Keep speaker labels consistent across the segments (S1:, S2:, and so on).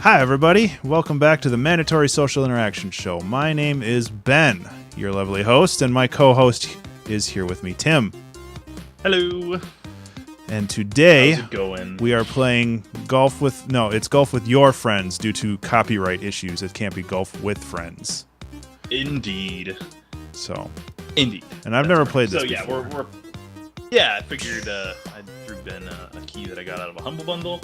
S1: Hi, everybody. Welcome back to the Mandatory Social Interaction Show. My name is Ben, your lovely host, and my co-host is here with me, Tim.
S2: Hello.
S1: And today,
S2: how's it going?
S1: We are playing golf with... No, it's golf with your friends due to copyright issues. It can't be golf with friends.
S2: Indeed.
S1: So.
S2: Indeed.
S1: And I've never played this
S2: before.
S1: before.
S2: I figured I threw Ben a key that I got out of a Humble Bundle.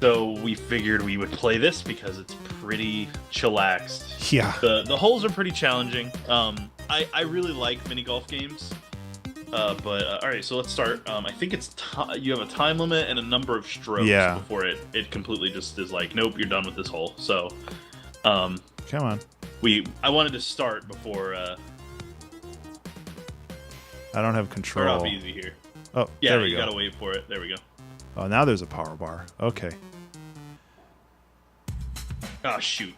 S2: So we figured we would play this because it's pretty chillaxed.
S1: Yeah.
S2: The holes are pretty challenging. I really like mini golf games. All right, so let's start. I think it's you have a time limit and a number of strokes before it completely just is like, nope, you're done with this hole. So,
S1: come on.
S2: I wanted to start before.
S1: I don't have control.
S2: Start off easy here.
S1: Oh,
S2: yeah,
S1: there we go.
S2: You gotta wait for it. There we go.
S1: Oh, now there's a power bar. Okay.
S2: Ah, shoot.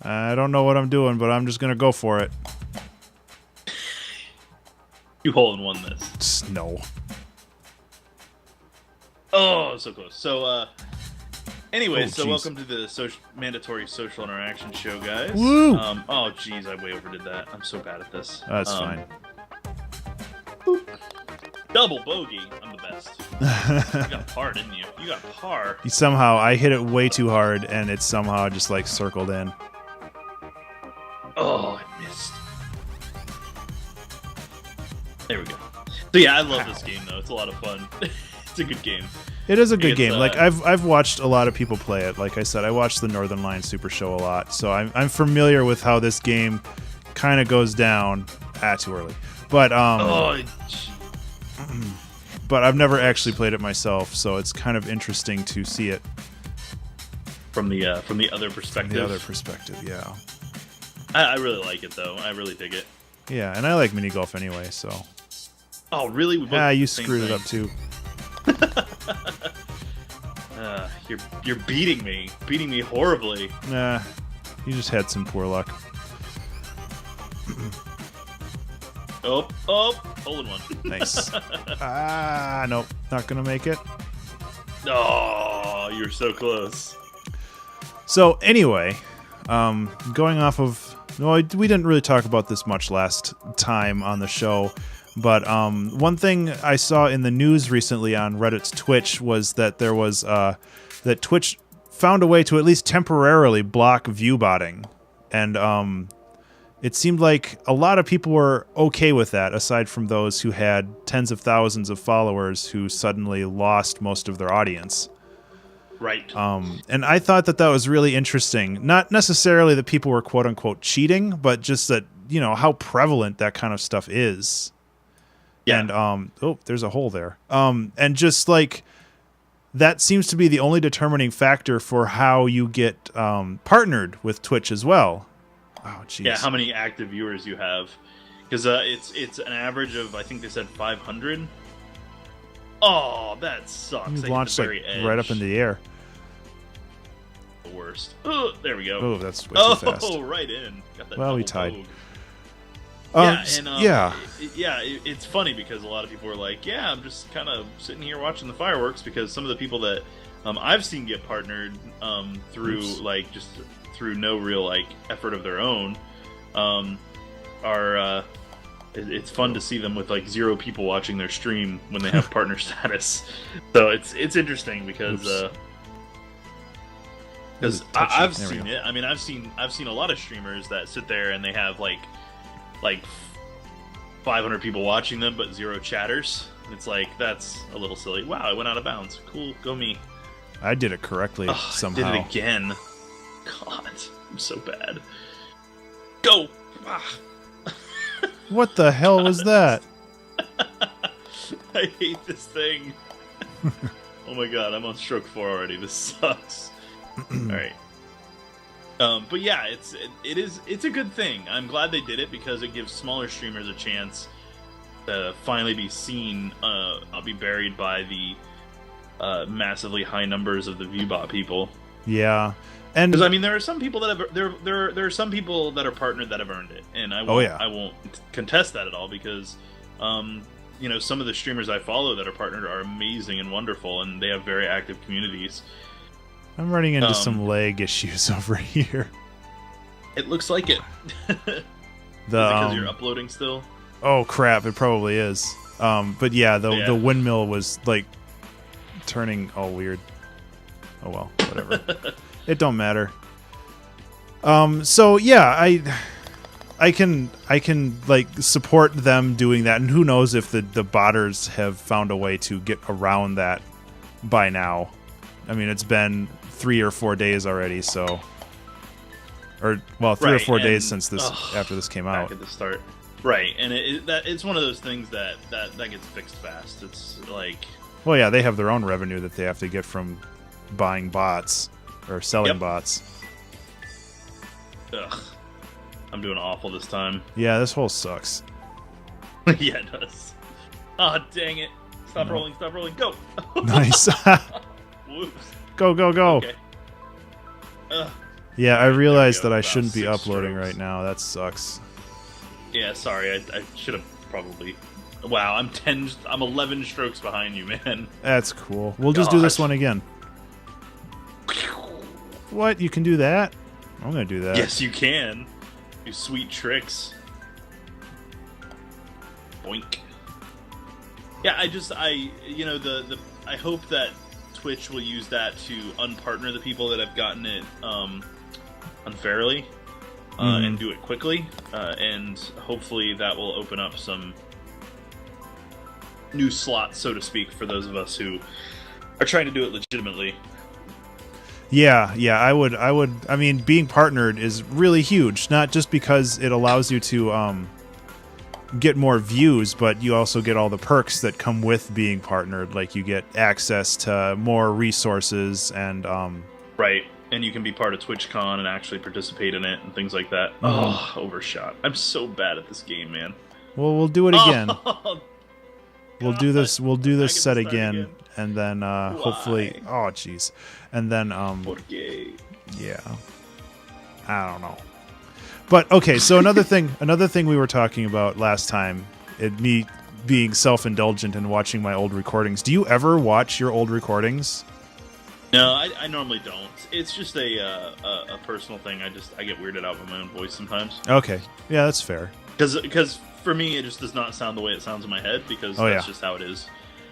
S1: I don't know what I'm doing, but I'm just gonna go for it.
S2: You hole in one this.
S1: No.
S2: Oh, so close. So, anyway,
S1: geez.
S2: welcome to the Mandatory Social Interaction Show, guys.
S1: Woo!
S2: Oh, jeez, I way overdid that. I'm so bad at this.
S1: That's fine.
S2: Boop. Double bogey. I'm the best. You got par, didn't you? You got par.
S1: Somehow, I hit it way too hard, and it somehow just, like, circled in.
S2: Oh, I missed. There we go. So, yeah, I love this game, though. It's a lot of fun. It's a good game.
S1: It is a good game. Like, I've watched a lot of people play it. Like I said, I watched the Northern Lions Super Show a lot, so I'm familiar with how this game kind of goes down. Too early. But, but I've never actually played it myself, so it's kind of interesting to see it
S2: from the other perspective.
S1: From the other perspective, yeah.
S2: I really like it though. I really dig it.
S1: Yeah, and I like mini golf anyway. So.
S2: Oh really?
S1: You screwed it up too.
S2: You're beating me horribly.
S1: Nah, you just had some poor luck.
S2: Oh, hole in one.
S1: Nice. Nope, not gonna make it.
S2: Oh, you're so close.
S1: So anyway, going off of, we didn't really talk about this much last time on the show, but one thing I saw in the news recently on Reddit's Twitch was that there was that Twitch found a way to at least temporarily block viewbotting, and it seemed like a lot of people were okay with that, aside from those who had tens of thousands of followers who suddenly lost most of their audience.
S2: Right.
S1: And I thought that was really interesting. Not necessarily that people were quote unquote cheating, but just that, how prevalent that kind of stuff is.
S2: Yeah.
S1: And, there's a hole there. And just like, that seems to be the only determining factor for how you get partnered with Twitch as well. Oh, jeez.
S2: Yeah, how many active viewers you have. Because it's an average of, I think they said 500. Oh, that sucks.
S1: You launched like right up in the air.
S2: The worst. Oh, there we go.
S1: Oh, that's way too fast.
S2: Oh, right in. Got that
S1: well, we tied.
S2: It's funny because a lot of people are like, yeah, I'm just kind of sitting here watching the fireworks, because some of the people that I've seen get partnered through like just through no real like effort of their own are it's fun to see them with like 0 people watching their stream when they have partner status. So it's interesting because I've seen it. I mean, I've seen a lot of streamers that sit there and they have like 500 people watching them but 0 chatters. It's like, that's a little silly. Wow, I went out of bounds. Cool, go me.
S1: I did it correctly somehow.
S2: I did it again. God, I'm so bad. Go!
S1: What the hell was that?
S2: I hate this thing. Oh my god, I'm on stroke 4 already. This sucks. Alright. But yeah, it's a good thing. I'm glad they did it because it gives smaller streamers a chance to finally be seen. I'll be buried by the massively high numbers of the viewbot people.
S1: Yeah. And
S2: because I mean, there are some people that have there are some people that are partnered that have earned it, and I won't contest that at all, because some of the streamers I follow that are partnered are amazing and wonderful, and they have very active communities.
S1: I'm running into some lag issues over here.
S2: It looks like it. Is it because you're uploading still?
S1: Oh crap! It probably is. But yeah, the windmill was like turning all weird. Oh well, whatever. It don't matter. So yeah, I can like support them doing that, and who knows if the botters have found a way to get around that by now. I mean, it's been 3 or 4 days already, so, or well, 3 or 4 days since this after this came out.
S2: Back at the start, right? And it's one of those things that gets fixed fast. It's like,
S1: well, yeah, they have their own revenue that they have to get from buying bots or selling bots.
S2: Ugh, I'm doing awful this time.
S1: Yeah, this hole sucks.
S2: Yeah, it does. Oh, dang it! Stop rolling! Stop rolling! Go!
S1: Nice.
S2: Whoops.
S1: Go, go, go.
S2: Okay.
S1: Yeah, I realized that I shouldn't be uploading right now. That sucks.
S2: Yeah, sorry. I should have probably. Wow, I'm 11 strokes behind you, man.
S1: That's cool. We'll just do this one again. What? You can do that? I'm gonna do that.
S2: Yes, you can. Do sweet tricks. Boink. Yeah, I hope that Twitch will use that to unpartner the people that have gotten it unfairly and do it quickly, and hopefully that will open up some new slots, so to speak, for those of us who are trying to do it legitimately.
S1: Yeah, I mean, being partnered is really huge, not just because it allows you to get more views, but you also get all the perks that come with being partnered, like you get access to more resources and
S2: right, and you can be part of TwitchCon and actually participate in it and things like that. Oh, overshot. I'm so bad at this game, man.
S1: Well, we'll do it again.
S2: Oh,
S1: we'll do this set again, and then hopefully, oh jeez, and then yeah, I don't know. But okay, so another thing we were talking about last time, me being self-indulgent and watching my old recordings. Do you ever watch your old recordings?
S2: No, I normally don't. It's just a personal thing. I get weirded out by my own voice sometimes.
S1: Okay, yeah, that's fair.
S2: Because for me, it just does not sound the way it sounds in my head, because that's just how it is,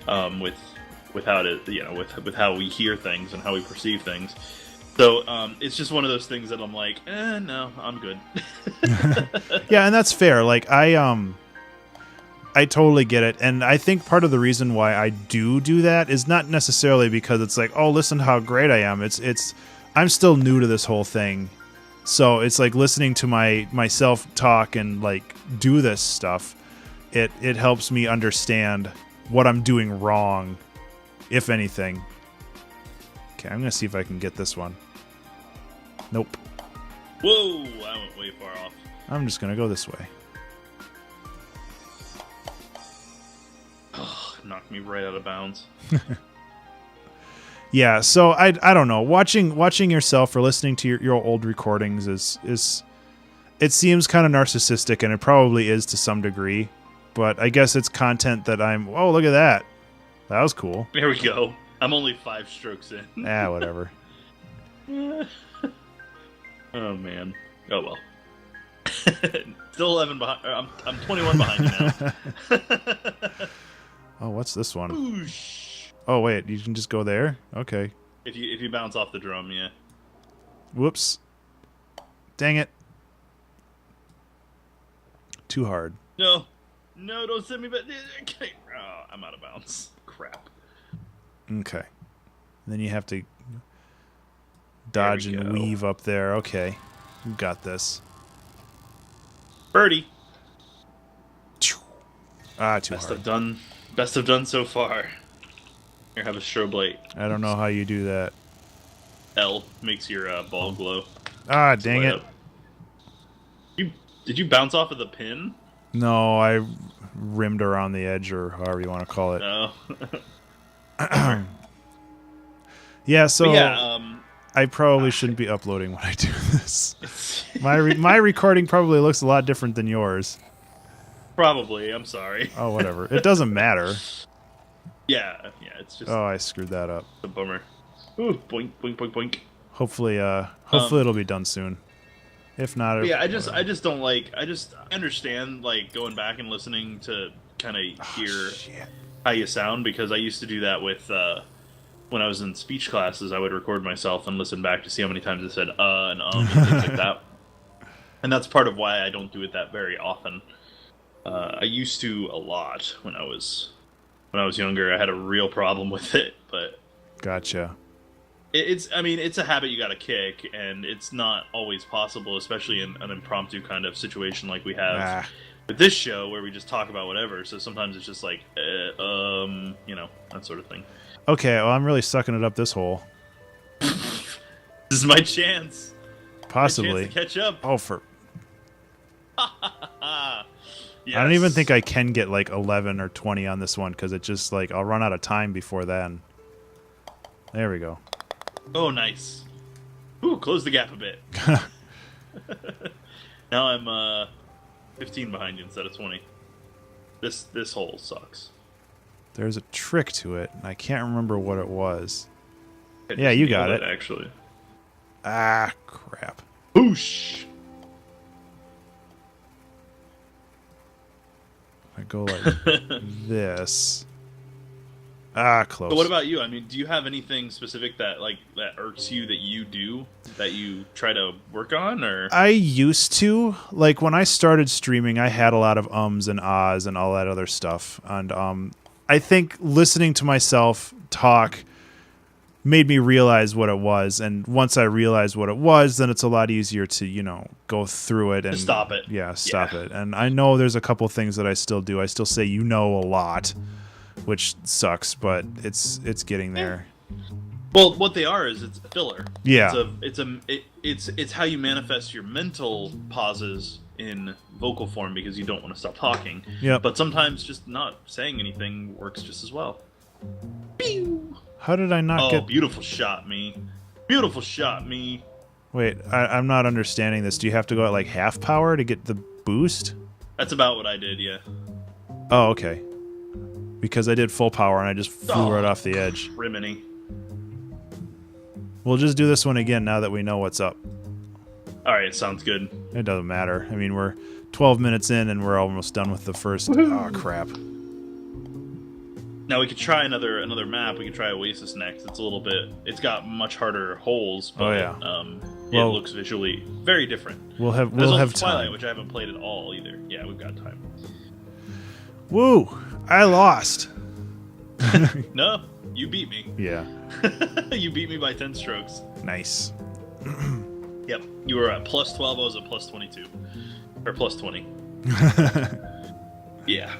S2: with how it, with how we hear things and how we perceive things. So it's just one of those things that I'm like, no, I'm good.
S1: Yeah, and that's fair. Like I totally get it, and I think part of the reason why I do that is not necessarily because it's like, oh, listen to how great I am. It's I'm still new to this whole thing, so it's like listening to myself talk and like do this stuff. It helps me understand what I'm doing wrong, if anything. Okay, I'm gonna see if I can get this one. Nope.
S2: Whoa, I went way far off.
S1: I'm just gonna go this way.
S2: Oh, knocked me right out of bounds.
S1: Yeah, so I don't know. Watching yourself or listening to your old recordings is it seems kind of narcissistic, and it probably is to some degree. But I guess it's content that oh, look at that. That was cool.
S2: There we go. I'm only 5 strokes in.
S1: Whatever.
S2: Oh man. Oh well. Still 11 behind. I'm 21 behind you now.
S1: Oh, what's this one?
S2: Oosh.
S1: Oh wait, you can just go there? Okay.
S2: If you bounce off the drum, yeah.
S1: Whoops. Dang it. Too hard.
S2: No, don't send me back. Oh, I'm out of bounds. Crap.
S1: Okay. Then you have to dodge and weave up there. Okay. You got this.
S2: Birdie.
S1: Too hard.
S2: Best I've done so far. Here, have a strobe light.
S1: I don't know how you do that.
S2: L makes your ball glow.
S1: Dang it.
S2: Did you bounce off of the pin?
S1: No, I rimmed around the edge, or however you want to call it.
S2: No.
S1: Yeah, so
S2: yeah,
S1: I probably shouldn't be uploading when I do this. My recording probably looks a lot different than yours.
S2: Probably. I'm sorry.
S1: Oh, whatever. It doesn't matter.
S2: Yeah, it's just.
S1: Oh, I screwed that up.
S2: A bummer. Ooh, boink, boink, boink, boink.
S1: Hopefully it'll be done soon. If not,
S2: Yeah, I just don't like. I understand like going back and listening to kind of hear how you sound, because I used to do that with when I was in speech classes. I would record myself and listen back to see how many times I said and and things like that. And that's part of why I don't do it that very often. I used to a lot when I was younger. I had a real problem with it, but
S1: gotcha.
S2: It's a habit you got to kick, and it's not always possible, especially in an impromptu kind of situation like we have with this show, where we just talk about whatever. So sometimes it's just like, that sort of thing.
S1: Okay, well, I'm really sucking it up this hole.
S2: This is my chance.
S1: Possibly.
S2: My chance to catch up.
S1: Oh, for...
S2: Yes.
S1: I don't even think I can get like 11 or 20 on this one, because it just like I'll run out of time before then. There we go.
S2: Oh, nice. Ooh, close the gap a bit. Now I'm 15 behind you instead of 20. This hole sucks.
S1: There's a trick to it, and I can't remember what it was. Yeah, you got it.
S2: Actually.
S1: Ah, crap.
S2: Boosh!
S1: I go like this. Ah, close.
S2: So what about you? I mean, do you have anything specific that irks you that you do, that you try to work on, or?
S1: I used to. Like, when I started streaming, I had a lot of ums and ahs and all that other stuff. And I think listening to myself talk made me realize what it was. And once I realized what it was, then it's a lot easier to, go through it. And
S2: just stop it.
S1: Yeah, stop it. And I know there's a couple things that I still do. I still say a lot, which sucks, but it's getting there.
S2: Well, what they are is it's a filler.
S1: Yeah.
S2: It's how you manifest your mental pauses in vocal form, because you don't want to stop talking.
S1: Yep.
S2: But sometimes just not saying anything works just as well. Pew!
S1: How did I not get...
S2: Oh, beautiful shot, me. Beautiful shot, me.
S1: Wait, I'm not understanding this. Do you have to go at like half power to get the boost?
S2: That's about what I did, yeah.
S1: Oh, okay. Because I did full power and I just flew right off the edge.
S2: Rimini.
S1: We'll just do this one again now that we know what's up.
S2: Alright, sounds good.
S1: It doesn't matter. I mean, we're 12 minutes in and we're almost done with the first... Oh, crap.
S2: Now we could try another map. We could try Oasis next. It's got much harder holes, but it looks visually very different.
S1: We'll have
S2: Twilight,
S1: time.
S2: which I haven't played at all either. Yeah, we've got time.
S1: Woo! I lost.
S2: No, you beat me.
S1: Yeah.
S2: You beat me by 10 strokes.
S1: Nice.
S2: Yep. You were at plus 12, I was at plus 22. Or plus 20. Yeah.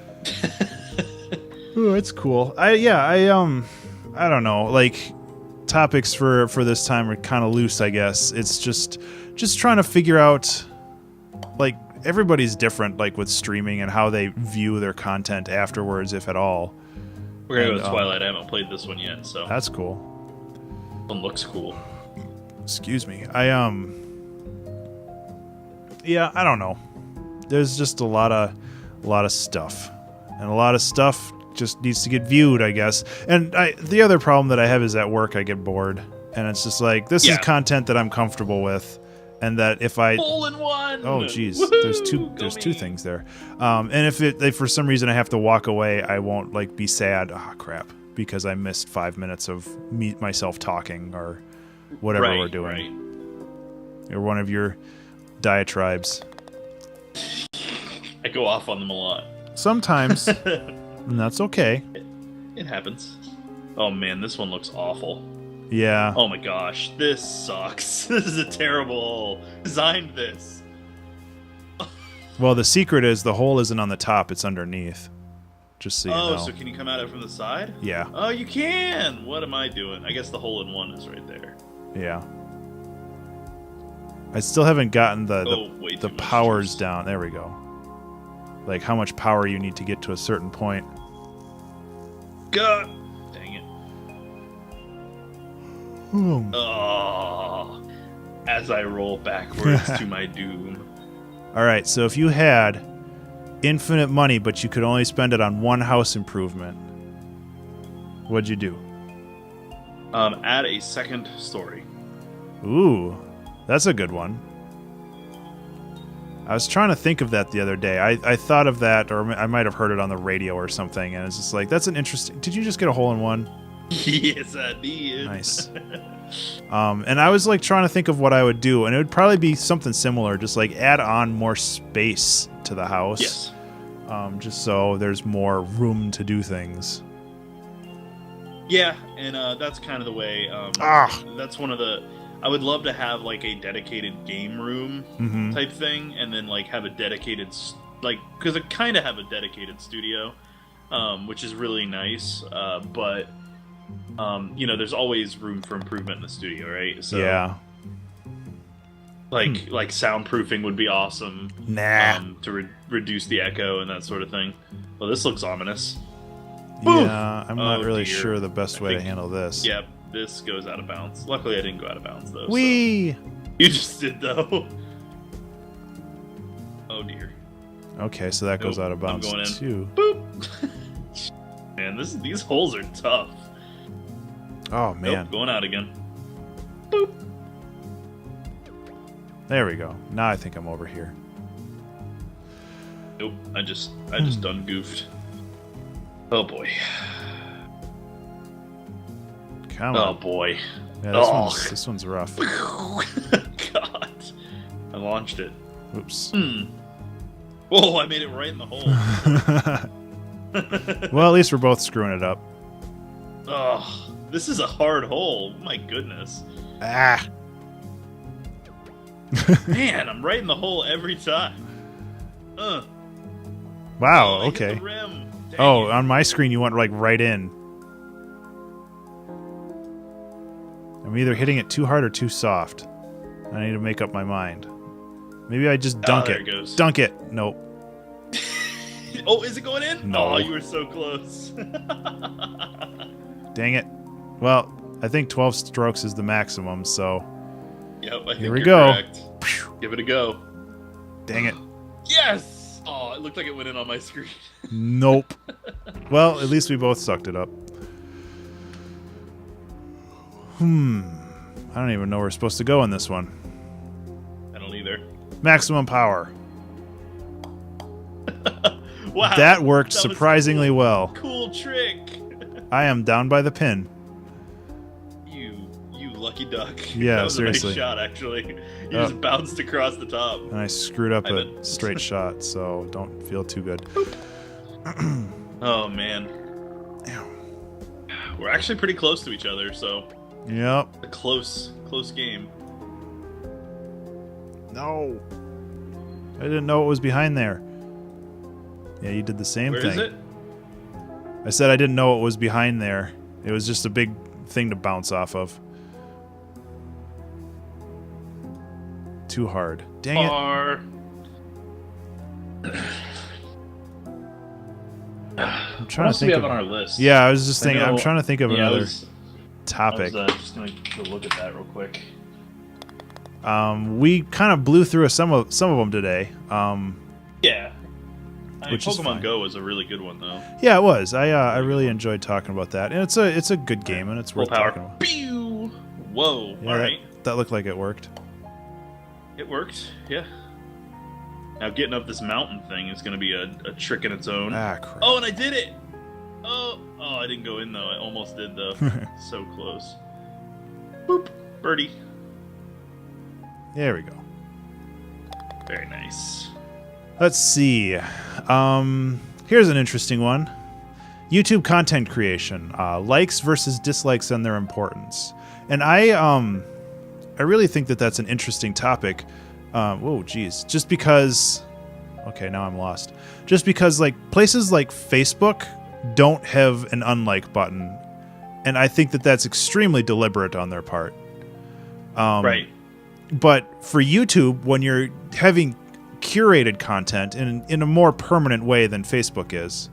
S1: Ooh, it's cool. I don't know. Like, topics for this time are kind of loose, I guess. It's just trying to figure out, like, everybody's different, like, with streaming and how they view their content afterwards, if at all.
S2: We're gonna go with Twilight. I haven't played this one yet, so
S1: that's cool.
S2: This one looks cool.
S1: Excuse me. Yeah, I don't know. There's just a lot of stuff, and a lot of stuff just needs to get viewed, I guess. And the other problem that I have is at work I get bored, and it's just like, this is content that I'm comfortable with, and that if I
S2: hole in one.
S1: Oh geez,
S2: Woohoo!
S1: there's two things there, and if for some reason I have to walk away, I won't like be sad. Oh crap, because I missed 5 minutes of myself talking or whatever we're doing. Or one of your diatribes.
S2: I go off on them a lot.
S1: Sometimes. And that's okay.
S2: It happens. Oh man, this one looks awful.
S1: Yeah.
S2: Oh my gosh, this sucks. This is a terrible hole. Designed this.
S1: Well, the secret is the hole isn't on the top, it's underneath. Just so you know.
S2: Oh, so can you come at it from the side?
S1: Yeah.
S2: Oh, you can! What am I doing? I guess the hole in one is right there.
S1: Yeah. I still haven't gotten the powers
S2: juice
S1: down. There we go. Like how much power you need to get to a certain point.
S2: God dang it.
S1: Boom.
S2: Oh, as I roll backwards to my doom.
S1: Alright, so if you had infinite money, but you could only spend it on one house improvement, what'd you do?
S2: Add a second story.
S1: Ooh, that's a good one. I was trying to think of that the other day. I thought of that, or I might have heard it on the radio or something, and it's just like, that's an interesting... Did you just get a hole-in-one?
S2: Yes, I did.
S1: Nice. And I was like trying to think of what I would do, and it would probably be something similar, just like add on more space to the house.
S2: Yes.
S1: Just so there's more room to do things.
S2: Yeah, and that's kind of the way. That's one of the... I would love to have like a dedicated game room type thing, and then like have a dedicated because I kind of have a dedicated studio, which is really nice. But there's always room for improvement in the studio, right? So
S1: yeah.
S2: Like soundproofing would be awesome.
S1: Nah.
S2: To reduce the echo and that sort of thing. Well, this looks ominous.
S1: Yeah, I'm not really
S2: dear.
S1: sure the best way to handle this.
S2: Yep. This goes out of bounds. Luckily, I didn't go out of bounds, though.
S1: Whee!
S2: So. You just did, though. Oh, dear.
S1: Okay, so that goes out of bounds,
S2: I'm going in.
S1: too.
S2: Boop! Man, these holes are tough.
S1: Oh, man.
S2: Nope, going out again. Boop!
S1: There we go. Now I think I'm over here.
S2: Nope, I just done goofed. Oh, boy.
S1: Come on.
S2: Oh, boy.
S1: Yeah, this one's rough.
S2: God. I launched it.
S1: Oops.
S2: Whoa, I made it right in the hole.
S1: Well, at least we're both screwing it up.
S2: Oh, this is a hard hole. My goodness.
S1: Ah.
S2: Man, I'm right in the hole every time.
S1: Wow,
S2: I hit
S1: okay.
S2: the rim. Dang
S1: Oh,
S2: it.
S1: on my screen you went like right in. I'm either hitting it too hard or too soft. I need to make up my mind. Maybe I just dunk
S2: there
S1: it.
S2: it goes.
S1: Dunk it. Nope.
S2: Oh, is it going in?
S1: No.
S2: Oh, you were so close.
S1: Dang it. Well, I think 12 strokes is the maximum, so...
S2: Yep, I think
S1: Here we
S2: you're
S1: go.
S2: correct. Give it a go.
S1: Dang it.
S2: Yes! Oh, it looked like it went in on my screen.
S1: Nope. Well, at least we both sucked it up. I don't even know where we're supposed to go in this one.
S2: I don't either.
S1: Maximum power.
S2: Wow.
S1: That worked
S2: was
S1: surprisingly well.
S2: Cool trick.
S1: I am down by the pin.
S2: You lucky duck.
S1: Yeah,
S2: that was
S1: seriously.
S2: a nice shot, actually. You just bounced across the top.
S1: And I screwed up
S2: I
S1: a
S2: bet.
S1: straight shot, so don't feel too good.
S2: Oh, man. We're actually pretty close to each other, so
S1: Yep.
S2: a close game.
S1: No. I didn't know what was behind there. Yeah, you did the same
S2: Where
S1: thing.
S2: is it?
S1: I said I didn't know what was behind there. It was just a big thing to bounce off of. Too hard. Dang it.
S2: Far.
S1: I'm trying
S2: What
S1: to
S2: else do we
S1: think
S2: have
S1: of...
S2: on our list?
S1: Yeah, I was just thinking.
S2: I
S1: I'm
S2: know-
S1: trying to think of
S2: Yeah,
S1: another topic.
S2: I was just going to look at that real quick.
S1: We kind of blew through some of them today.
S2: Yeah. I mean,
S1: Which is
S2: Pokemon
S1: fine.
S2: Go was a really good one, though.
S1: Yeah, it was. I really enjoyed talking about that, and it's a good game, and it's
S2: Full
S1: worth
S2: power.
S1: talking about.
S2: Pew! Whoa.
S1: Yeah,
S2: All right.
S1: that looked like it worked.
S2: It worked. Yeah. Now getting up this mountain thing is going to be a trick in its own.
S1: Ah, crap.
S2: Oh, and I did it! Oh, I didn't go in, though. I almost did, though. So close. Boop. Birdie.
S1: There we go.
S2: Very nice.
S1: Let's see. Here's an interesting one. YouTube content creation. Likes versus dislikes and their importance. And I really think that that's an interesting topic. Whoa, geez. Just because... Okay, now I'm lost. Just because, like, places like Facebook don't have an unlike button. And I think that that's extremely deliberate on their part.
S2: Right.
S1: But for YouTube, when you're having curated content in a more permanent way than Facebook is,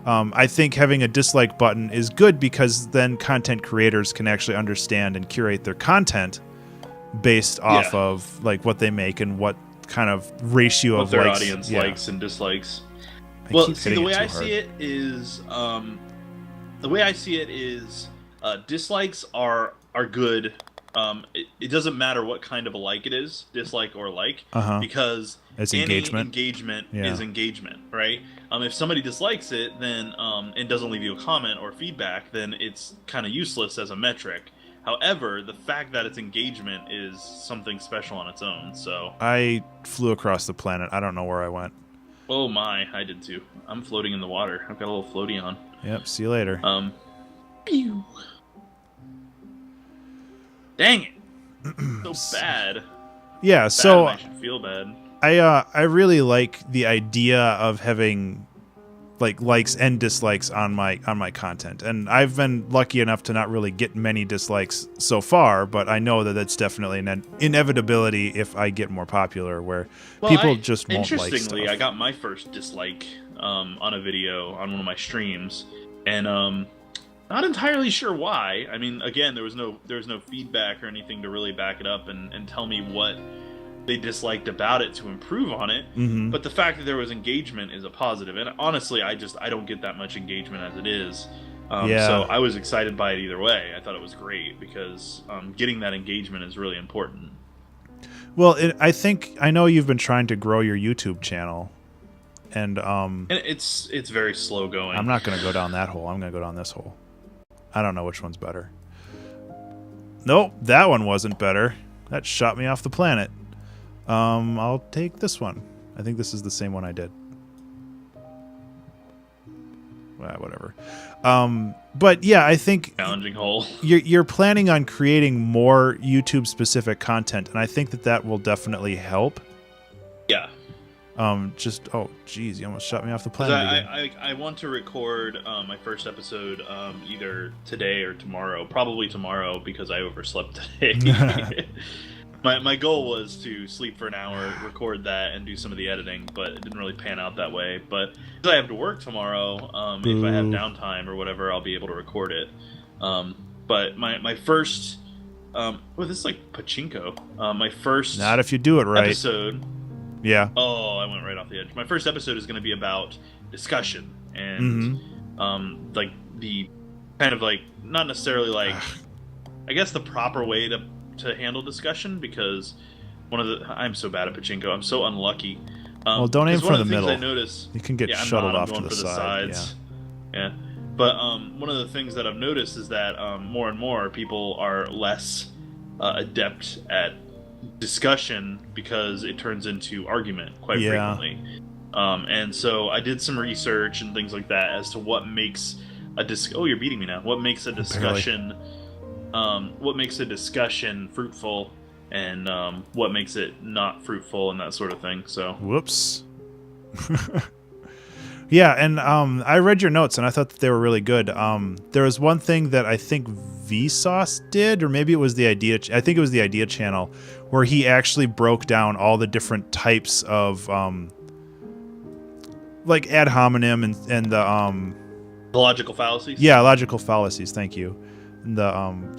S1: I think having a dislike button is good because then content creators can actually understand and curate their content based off of like what they make and what kind of ratio
S2: What
S1: of
S2: their
S1: likes.
S2: audience
S1: Yeah.
S2: likes and dislikes.
S1: I
S2: Well,
S1: keep
S2: see,
S1: hitting
S2: the way
S1: too
S2: I
S1: hard.
S2: see it is, Dislikes are good. It doesn't matter what kind of a like it is, dislike or like,
S1: Uh-huh.
S2: because
S1: It's
S2: any
S1: engagement.
S2: engagement
S1: Yeah.
S2: is engagement, right? If somebody dislikes it, then and doesn't leave you a comment or feedback, then it's kind of useless as a metric. However, the fact that it's engagement is something special on its own. So,
S1: I flew across the planet. I don't know where I went.
S2: oh my, I did too. I'm floating in the water. I've got a little floaty on.
S1: Yep, see you later.
S2: Pew. Dang it! So bad.
S1: Yeah,
S2: Bad,
S1: so
S2: and I should feel bad.
S1: I really like the idea of having like likes and dislikes on my content, and I've been lucky enough to not really get many dislikes so far, but I know that that's definitely an inevitability if I get more popular, where people just won't like
S2: Interestingly,
S1: stuff.
S2: I got my first dislike on a video on one of my streams, and not entirely sure why. I mean, again, there was no feedback or anything to really back it up and tell me what they disliked about it to improve on it.
S1: Mm-hmm.
S2: But the fact that there was engagement is a positive. And honestly, I don't get that much engagement as it is.
S1: Yeah.
S2: So I was excited by it either way. I thought it was great because getting that engagement is really important.
S1: Well, I know you've been trying to grow your YouTube channel, and
S2: it's very slow going.
S1: I'm not going to go down that hole. I'm going to go down this hole. I don't know which one's better. Nope, that one wasn't better. That shot me off the planet. I'll take this one. I think this is the same one I did. Well, whatever. But yeah, I think
S2: Challenging hole.
S1: you're planning on creating more YouTube specific content, and I think that will definitely help.
S2: Yeah.
S1: Oh, geez, you almost shot me off the planet again.
S2: I want to record my first episode either today or tomorrow. Probably tomorrow because I overslept today. My goal was to sleep for an hour, record that, and do some of the editing, but it didn't really pan out that way. But because I have to work tomorrow, if I have downtime or whatever, I'll be able to record it. But my first... this is like pachinko. My first
S1: Not if you do it right.
S2: episode...
S1: Yeah.
S2: Oh, I went right off the edge. My first episode is going to be about discussion and like the kind of like not necessarily like I guess the proper way to handle discussion, because I'm so bad at pachinko. I'm so unlucky.
S1: Well, don't aim for the middle.
S2: I noticed,
S1: you can get shuttled off to the side.
S2: Yeah. But one of the things that I've noticed is that more and more people are less adept at discussion because it turns into argument quite frequently. And so I did some research and things like that as to what makes oh, you're beating me now. What makes a discussion fruitful and what makes it not fruitful and that sort of thing. So
S1: whoops. Yeah, and I read your notes and I thought that they were really good. There was one thing that I think Vsauce did, or maybe it was the Idea. I think it was the Idea channel, where he actually broke down all the different types of like ad hominem and the
S2: logical fallacies.
S1: Yeah, logical fallacies. Thank you. And the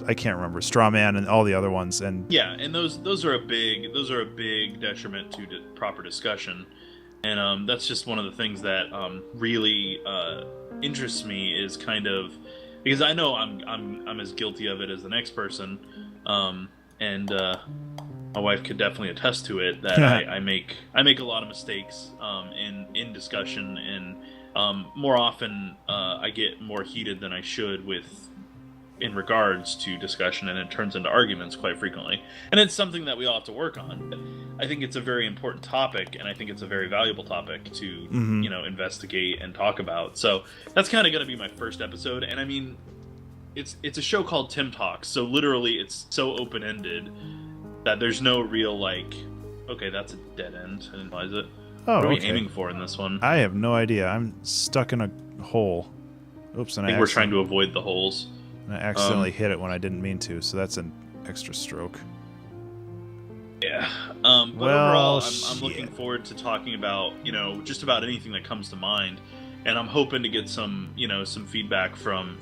S1: I can't remember, straw man and all the other ones. And
S2: yeah, and those are a big detriment to proper discussion. And that's just one of the things that really interests me, is kind of because I know I'm as guilty of it as the next person, and my wife could definitely attest to it that I make a lot of mistakes in discussion, and more often I get more heated than I should in regards to discussion, and it turns into arguments quite frequently. And it's something that we all have to work on. I think it's a very important topic, and I think it's a very valuable topic to investigate and talk about. So that's kind of going to be my first episode. And I mean, it's a show called Tim Talks, so literally it's so open-ended that there's no real like, okay, that's a dead end. I didn't realize it.
S1: Oh,
S2: what are we
S1: okay.
S2: aiming for in this one?
S1: I have no idea. I'm stuck in a hole. Oops, and
S2: I think we're trying to avoid the holes.
S1: I accidentally hit it when I didn't mean to, so that's an extra stroke.
S2: Yeah. But overall, I'm looking forward to talking about, just about anything that comes to mind. And I'm hoping to get some feedback from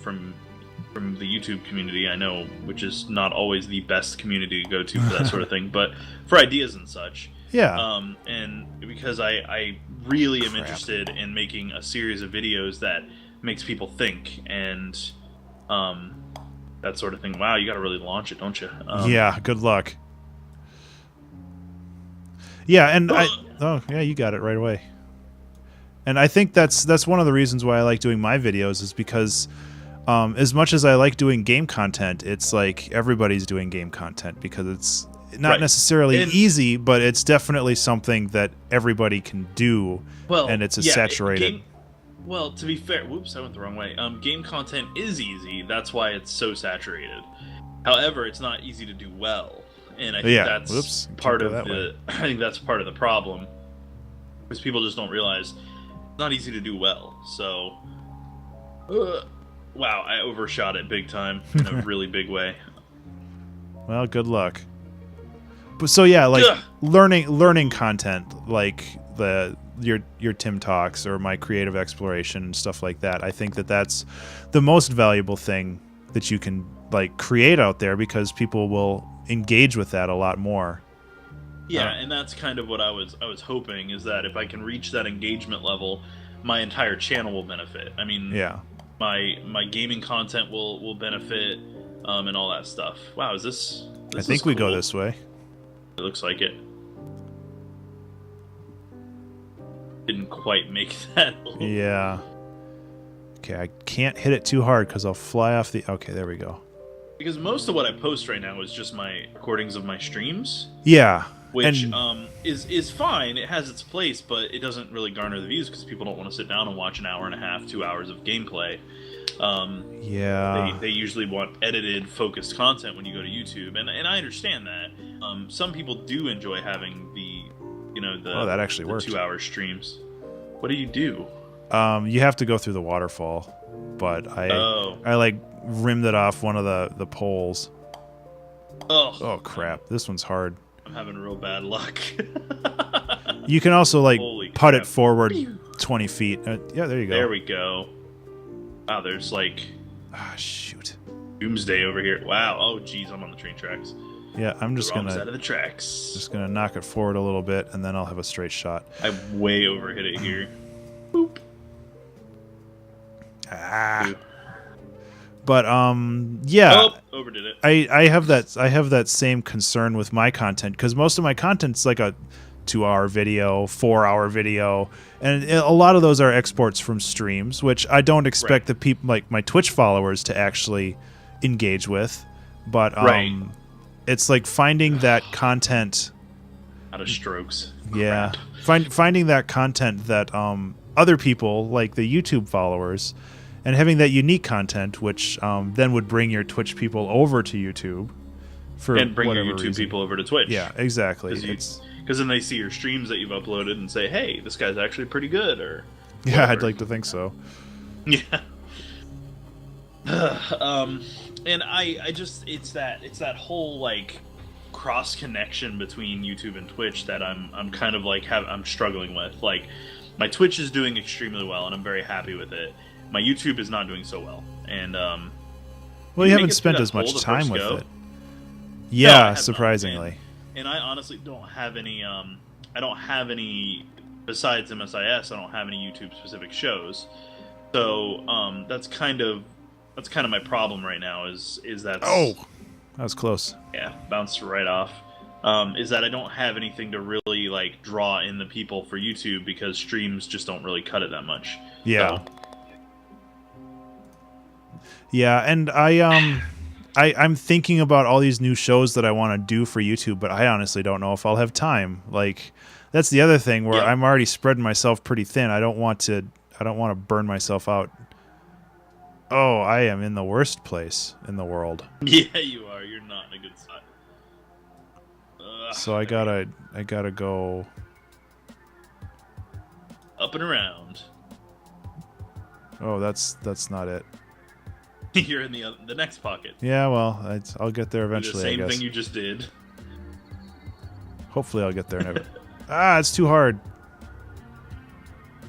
S2: the YouTube community, I know, which is not always the best community to go to for that sort of thing, but for ideas and such.
S1: Yeah.
S2: And because I really am interested in making a series of videos that makes people think and that sort of thing. Wow, you got to really launch it, don't you?
S1: Yeah, good luck. Yeah, and yeah, you got it right away. And I think that's one of the reasons why I like doing my videos is because as much as I like doing game content, it's like everybody's doing game content because it's not necessarily easy, but it's definitely something that everybody can do.
S2: Well,
S1: and it's saturated.
S2: Well, to be fair, whoops, I went the wrong way. Game content is easy. That's why it's so saturated. However, it's not easy to do well, and I think that's part of the. I think that's part of the problem, because people just don't realize it's not easy to do well. So, wow, I overshot it big time in a really big way.
S1: Well, good luck. But so yeah, like learning content, like your Tim Talks or my creative exploration and stuff like that. I think that's the most valuable thing that you can like create out there because people will engage with that a lot more.
S2: Yeah, and that's kind of what I was hoping, is that if I can reach that engagement level, my entire channel will benefit. I mean,
S1: yeah,
S2: my gaming content will benefit, and all that stuff. Wow, is this
S1: I think we go this way.
S2: It looks like it. Didn't quite make that.
S1: Yeah. Okay, I can't hit it too hard because I'll fly off the... Okay, there we go.
S2: Because most of what I post right now is just my recordings of my streams.
S1: Yeah.
S2: Which is fine. It has its place, but it doesn't really garner the views because people don't want to sit down and watch an hour and a half, 2 hours of gameplay.
S1: Yeah.
S2: They usually want edited, focused content when you go to YouTube, and I understand that. Some people do enjoy having the
S1: that actually works.
S2: 2 hour streams. What do you do?
S1: You have to go through the waterfall, but I like rimmed it off one of the poles. Oh crap! This one's hard.
S2: I'm having real bad luck.
S1: You can also like putt it forward 20 feet. Yeah, there you go.
S2: There we go. Wow, there's like
S1: shoot,
S2: doomsday over here. Wow. Oh geez, I'm on the train tracks.
S1: Yeah, I'm just
S2: gonna side of the tracks.
S1: Just gonna knock it forward a little bit, and then I'll have a straight shot.
S2: I way overhit it here. Boop.
S1: But yeah.
S2: Overdid it.
S1: I have that same concern with my content because most of my content's like a 2-hour video, 4-hour video, and a lot of those are exports from streams, which I don't expect the people like my Twitch followers to actually engage with. But it's like finding that content
S2: out of strokes.
S1: Yeah. Finding that content that other people, like the YouTube followers, and having that unique content, which then would bring your Twitch people over to YouTube.
S2: And bring your YouTube people over to Twitch.
S1: Yeah, exactly.
S2: Because then they see your streams that you've uploaded and say, hey, this guy's actually pretty good, or
S1: whatever. Yeah, I'd like to think so.
S2: Yeah. And I just it's that whole like cross connection between YouTube and Twitch that I'm kind of like I'm struggling with. Like my Twitch is doing extremely well and I'm very happy with it. My YouTube is not doing so well. And
S1: well, you haven't spent as much time with it. Yeah, surprisingly.
S2: And I honestly don't have any I don't have any besides MSIS, I don't have any YouTube specific shows. So that's kind of my problem right now is that
S1: that was close.
S2: Yeah, bounced right off. Is that I don't have anything to really like draw in the people for YouTube because streams just don't really cut it that much.
S1: Yeah. So. Yeah, and I'm thinking about all these new shows that I want to do for YouTube, but I honestly don't know if I'll have time. Like that's the other thing where I'm already spreading myself pretty thin. I don't want to burn myself out. Oh, I am in the worst place in the world.
S2: Yeah, you are. You're not in a good spot.
S1: So I gotta go
S2: up and around.
S1: Oh, that's not it.
S2: You're in the next pocket.
S1: Yeah, well, I'll get there eventually.
S2: The same
S1: I guess.
S2: Thing you just did.
S1: Hopefully, I'll get there. Never. It's too hard.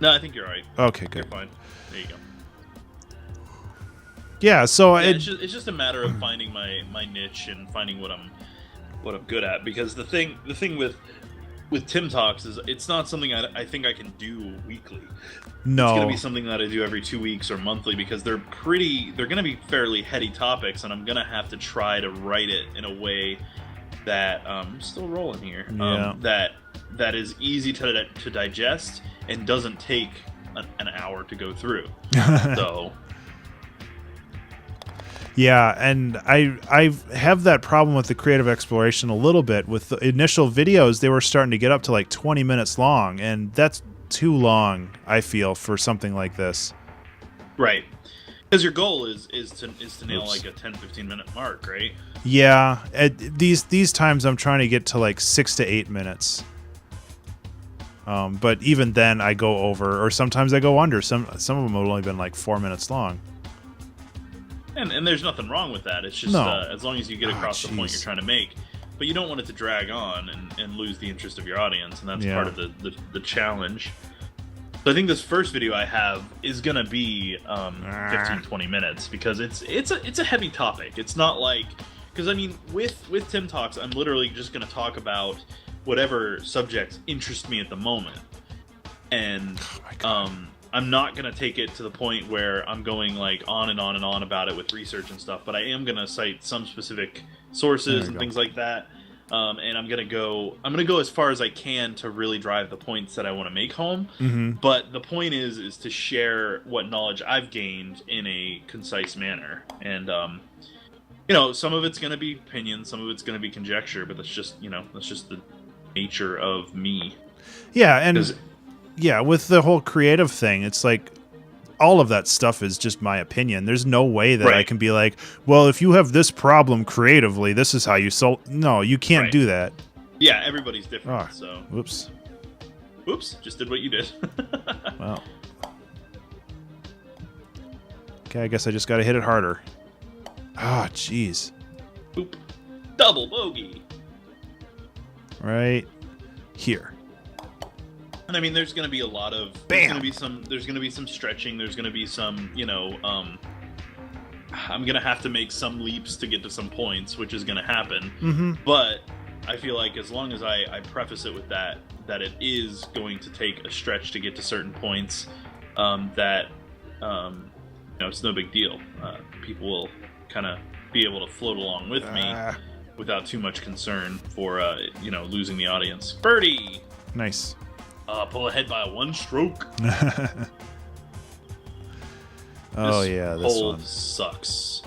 S2: No, I think you're right.
S1: Okay, good.
S2: You're fine. There you go.
S1: Yeah, so
S2: it's just a matter of finding my niche and finding what I'm good at. Because the thing with with Tim Talks is it's not something I think I can do weekly.
S1: No.
S2: It's going to be something that I do every 2 weeks or monthly because they're going to be fairly heady topics, and I'm going to have to try to write it in a way that I'm still rolling here.
S1: Yeah.
S2: That is easy to digest and doesn't take an hour to go through. So
S1: yeah, and I have that problem with the creative exploration a little bit. With the initial videos, they were starting to get up to like 20 minutes long, and that's too long, I feel, for something like this.
S2: Right. Because your goal is to nail
S1: Oops.
S2: like a 10-15 minute mark, right?
S1: Yeah, at these times I'm trying to get to like 6 to 8 minutes. But even then I go over, or sometimes I go under. Some of them have only been like 4 minutes long.
S2: And there's nothing wrong with that. It's just
S1: No.
S2: as long as you get across the point you're trying to make. But you don't want it to drag on and lose the interest of your audience, and that's part of the challenge. So I think this first video I have is gonna be 15-20 minutes because it's a heavy topic. It's not like, because I mean with Tim Talks I'm literally just gonna talk about whatever subjects interest me at the moment, and I'm not gonna take it to the point where I'm going like on and on and on about it with research and stuff, but I am gonna cite some specific sources and things like that. And I'm gonna go as far as I can to really drive the points that I want to make home.
S1: Mm-hmm.
S2: But the point is to share what knowledge I've gained in a concise manner. And some of it's gonna be opinion, some of it's gonna be conjecture, but that's just the nature of me.
S1: Yeah, and yeah, with the whole creative thing, it's like all of that stuff is just my opinion. There's no way that I can be like, well, if you have this problem creatively, this is how you solve. No, you can't do that.
S2: Yeah, everybody's different. So,
S1: whoops,
S2: just did what you did.
S1: Well, okay, I guess I just got to hit it harder. Ah, jeez.
S2: Boop, double bogey.
S1: Right here.
S2: And I mean, there's going to be a lot of there's going to be some stretching. There's going to be some, I'm going to have to make some leaps to get to some points, which is going to happen.
S1: Mm-hmm.
S2: But I feel like as long as I preface it with that it is going to take a stretch to get to certain points, it's no big deal. People will kind of be able to float along with me without too much concern for losing the audience. Birdie,
S1: nice.
S2: Pull ahead by one stroke.
S1: Oh yeah, this
S2: hole
S1: one
S2: sucks.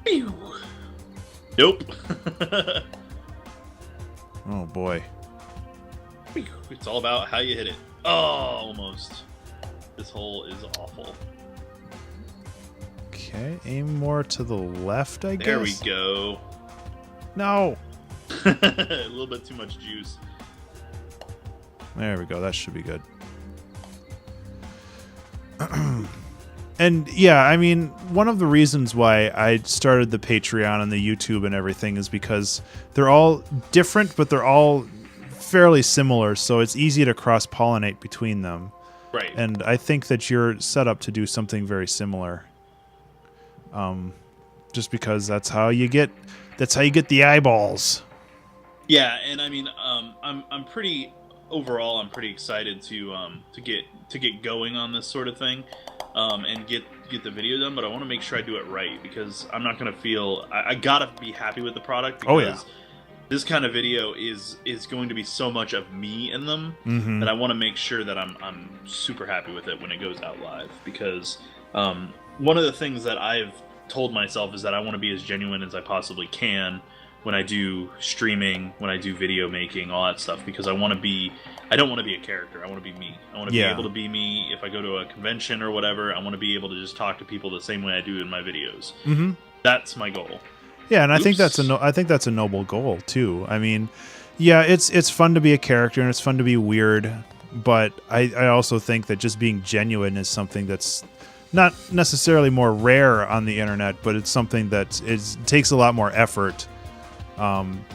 S2: Pew. Nope.
S1: Oh boy.
S2: It's all about how you hit it. Oh, almost. This hole is awful.
S1: Okay, aim more to the left, I guess.
S2: There we go.
S1: No.
S2: A little bit too much juice.
S1: There we go. That should be good. And yeah, I mean, one of the reasons why I started the Patreon and the YouTube and everything is because they're all different, but they're all fairly similar, so it's easy to cross-pollinate between them.
S2: Right.
S1: And I think that you're set up to do something very similar. Just because that's how you get the eyeballs.
S2: Yeah, and I mean, I'm pretty excited to get going on this sort of thing, and get the video done. But I want to make sure I do it right because I'm not gonna feel I gotta be happy with the product. Because this kind of video is going to be so much of me in them that I want to make sure that I'm super happy with it when it goes out live. Because one of the things that I've told myself is that I want to be as genuine as I possibly can when I do streaming, when I do video making, all that stuff, because I don't want to be a character. I want to be me. I want to be able to be me. If I go to a convention or whatever, I want to be able to just talk to people the same way I do in my videos. Mm-hmm. That's my goal.
S1: Yeah, and I think that's a noble goal too. I mean, yeah, it's fun to be a character and it's fun to be weird, but I also think that just being genuine is something that's not necessarily more rare on the internet, but it's something that takes a lot more effort.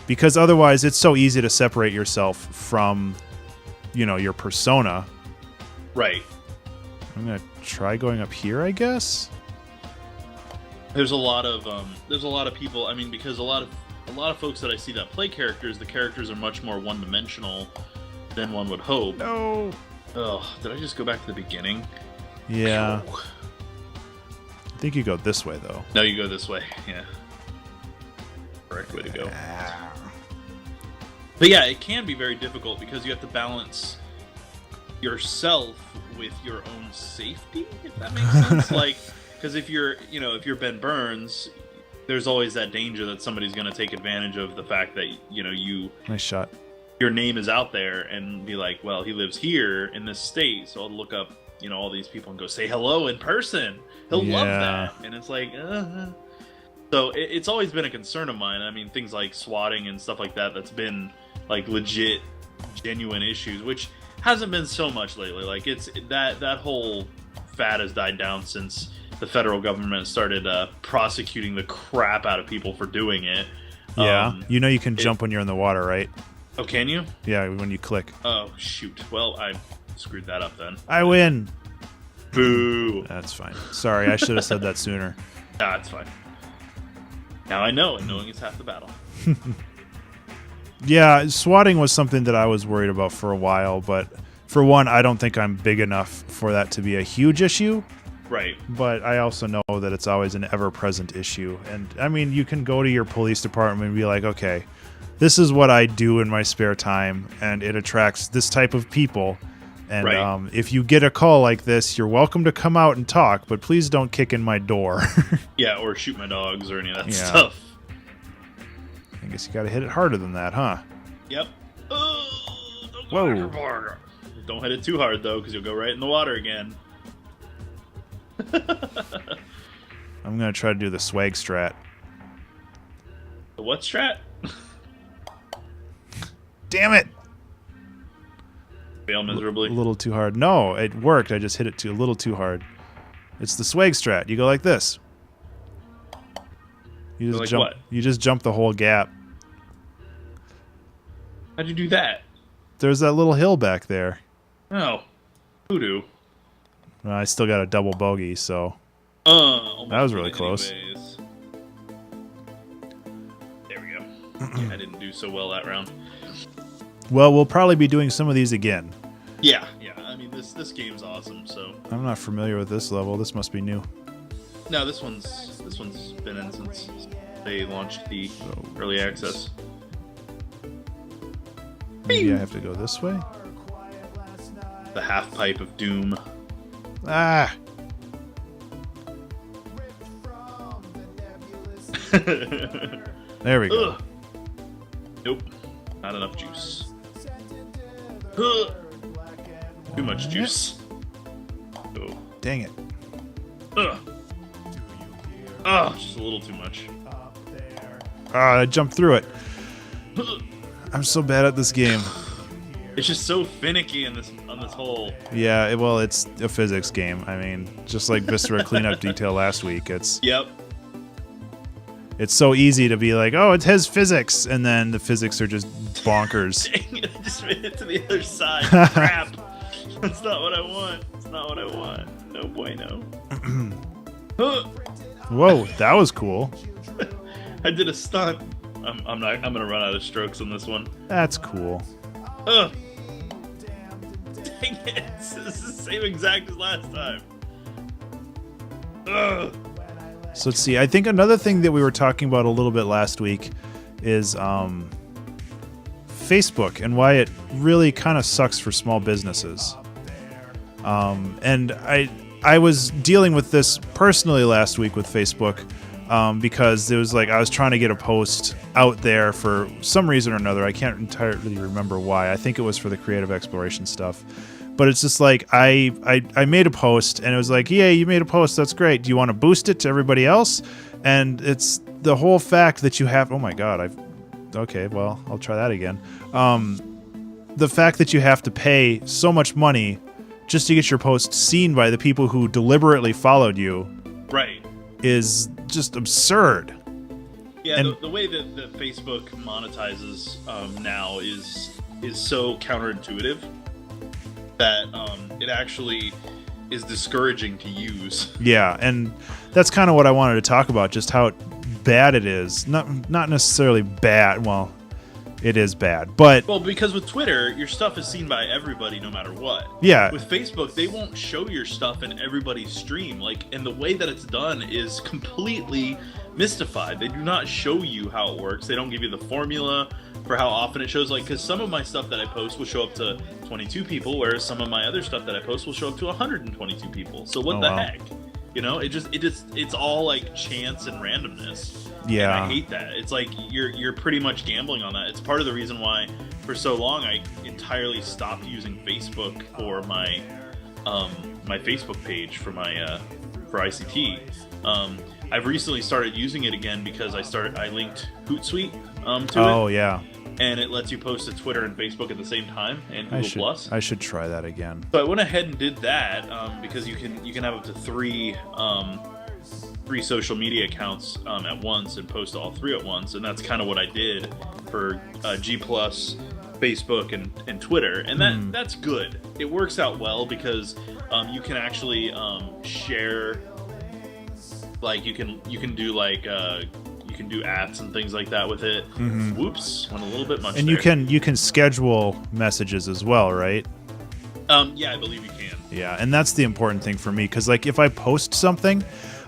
S1: Because otherwise it's so easy to separate yourself from, your persona.
S2: Right.
S1: I'm going to try going up here, I guess.
S2: There's a lot of people, I mean, because a lot of folks that I see that play characters, the characters are much more one-dimensional, Then one would hope.
S1: No.
S2: Oh, did I just go back to the beginning?
S1: Yeah.
S2: Phew.
S1: I think you go this way, though.
S2: No, you go this way. Yeah. Correct way to go. But yeah, it can be very difficult because you have to balance yourself with your own safety, if that makes sense. Like, because if you're Ben Burns, there's always that danger that somebody's going to take advantage of the fact that,
S1: Nice shot.
S2: Your name is out there and be like, well, he lives here in this state, so I'll look up, all these people and go say hello in person. He'll love that. And it's like, So it's always been a concern of mine. I mean, things like swatting and stuff like that, that's been like legit, genuine issues, which hasn't been so much lately. Like it's that whole fad has died down since the federal government started prosecuting the crap out of people for doing it.
S1: Yeah. You can jump when you're in the water, right?
S2: Oh, can you?
S1: Yeah, when you click.
S2: Oh, shoot. Well, I screwed that up then.
S1: I win.
S2: Boo.
S1: That's fine. Sorry, I should have said that sooner.
S2: Nah, it's fine. Now I know, and knowing is half the battle.
S1: Yeah, swatting was something that I was worried about for a while, but for one, I don't think I'm big enough for that to be a huge issue.
S2: Right.
S1: But I also know that it's always an ever-present issue. And, I mean, you can go to your police department and be like, okay, this is what I do in my spare time, and it attracts this type of people. And
S2: right.
S1: If you get a call like this, you're welcome to come out and talk, but please don't kick in my door.
S2: Yeah, or shoot my dogs or any of that stuff.
S1: I guess you gotta hit it harder than that, huh?
S2: Yep.
S1: Whoa.
S2: Don't hit it too hard, though, because you'll go right in the water again.
S1: I'm gonna try to do the swag strat.
S2: The what strat?
S1: Damn it!
S2: Fail miserably.
S1: A little too hard. No, it worked. I just hit it a little too hard. It's the swag strat. You go like this. You just jump.
S2: What?
S1: You just jump the whole gap.
S2: How'd you do that?
S1: There's that little hill back there.
S2: Oh, voodoo.
S1: Well, I still got a double bogey, so that was really close.
S2: Anyways. There we go. Yeah, I didn't do so well that round.
S1: Well, we'll probably be doing some of these again.
S2: Yeah. I mean, this game's awesome. So
S1: I'm not familiar with this level. This must be new.
S2: No, this one's been in since they launched the early access.
S1: Maybe I have to go this way.
S2: The half pipe of doom.
S1: Ah. There we go.
S2: Ugh. Nope. Not enough juice. Too much juice. Oh.
S1: Dang it.
S2: Just a little too much.
S1: I jumped through it. I'm so bad at this game.
S2: It's just so finicky on this hole.
S1: Yeah, well, it's a physics game. I mean, just like Viscera cleanup detail last week.
S2: Yep.
S1: It's so easy to be like, oh, it has physics, and then the physics are just bonkers.
S2: Dang it, I just made it to the other side. Crap. That's not what I want. It's not what I want. No bueno.
S1: Whoa, that was cool.
S2: I did a stunt. I'm gonna run out of strokes on this one.
S1: That's cool.
S2: Dang it! This is the same exact as last time.
S1: So let's see. I think another thing that we were talking about a little bit last week is Facebook and why it really kind of sucks for small businesses. And I was dealing with this personally last week with Facebook because it was like I was trying to get a post out there for some reason or another. I can't entirely remember why. I think it was for the creative exploration stuff. But it's just like I made a post and it was like, yeah, you made a post. That's great. Do you want to boost it to everybody else? And it's the whole fact that you have. Oh my God. Okay, well, I'll try that again. The fact that you have to pay so much money just to get your post seen by the people who deliberately followed you,
S2: right,
S1: is just absurd.
S2: Yeah,
S1: and
S2: the way that Facebook monetizes now is so counterintuitive that it actually is discouraging to use.
S1: Yeah, and that's kind of what I wanted to talk about, just how bad it is. Not necessarily bad. Well, It is bad, but
S2: Well, because with Twitter, your stuff is seen by everybody no matter what.
S1: yeah,
S2: With Facebook, they won't show your stuff in everybody's stream. And the way that it's done is completely mystified. They do not show you how it works. They don't give you the formula for how often it shows. Because some of my stuff that I post will show up to 22 people, whereas some of my other stuff that I post will show up to 122 people. So what the heck? It's all like chance and randomness.
S1: Yeah.
S2: And I hate that. It's like you're pretty much gambling on that. It's part of the reason why for so long I entirely stopped using Facebook for my my Facebook page for my for ICT. I've recently started using it again because I linked Hootsuite to it.
S1: Oh yeah.
S2: And it lets you post to Twitter and Facebook at the same time, and Google Plus.
S1: I should try that again.
S2: So I went ahead and did that because you can have up to three social media accounts at once and post to all three at once, and that's kind of what I did for G Plus, Facebook, and Twitter, and that's good. It works out well because you can actually share, like you can do like. You can do ads and things like that with it. Whoops, went a little bit much.
S1: And
S2: there.
S1: you can schedule messages as well, right?
S2: Yeah, I believe you can.
S1: Yeah, and that's the important thing for me because like if I post something,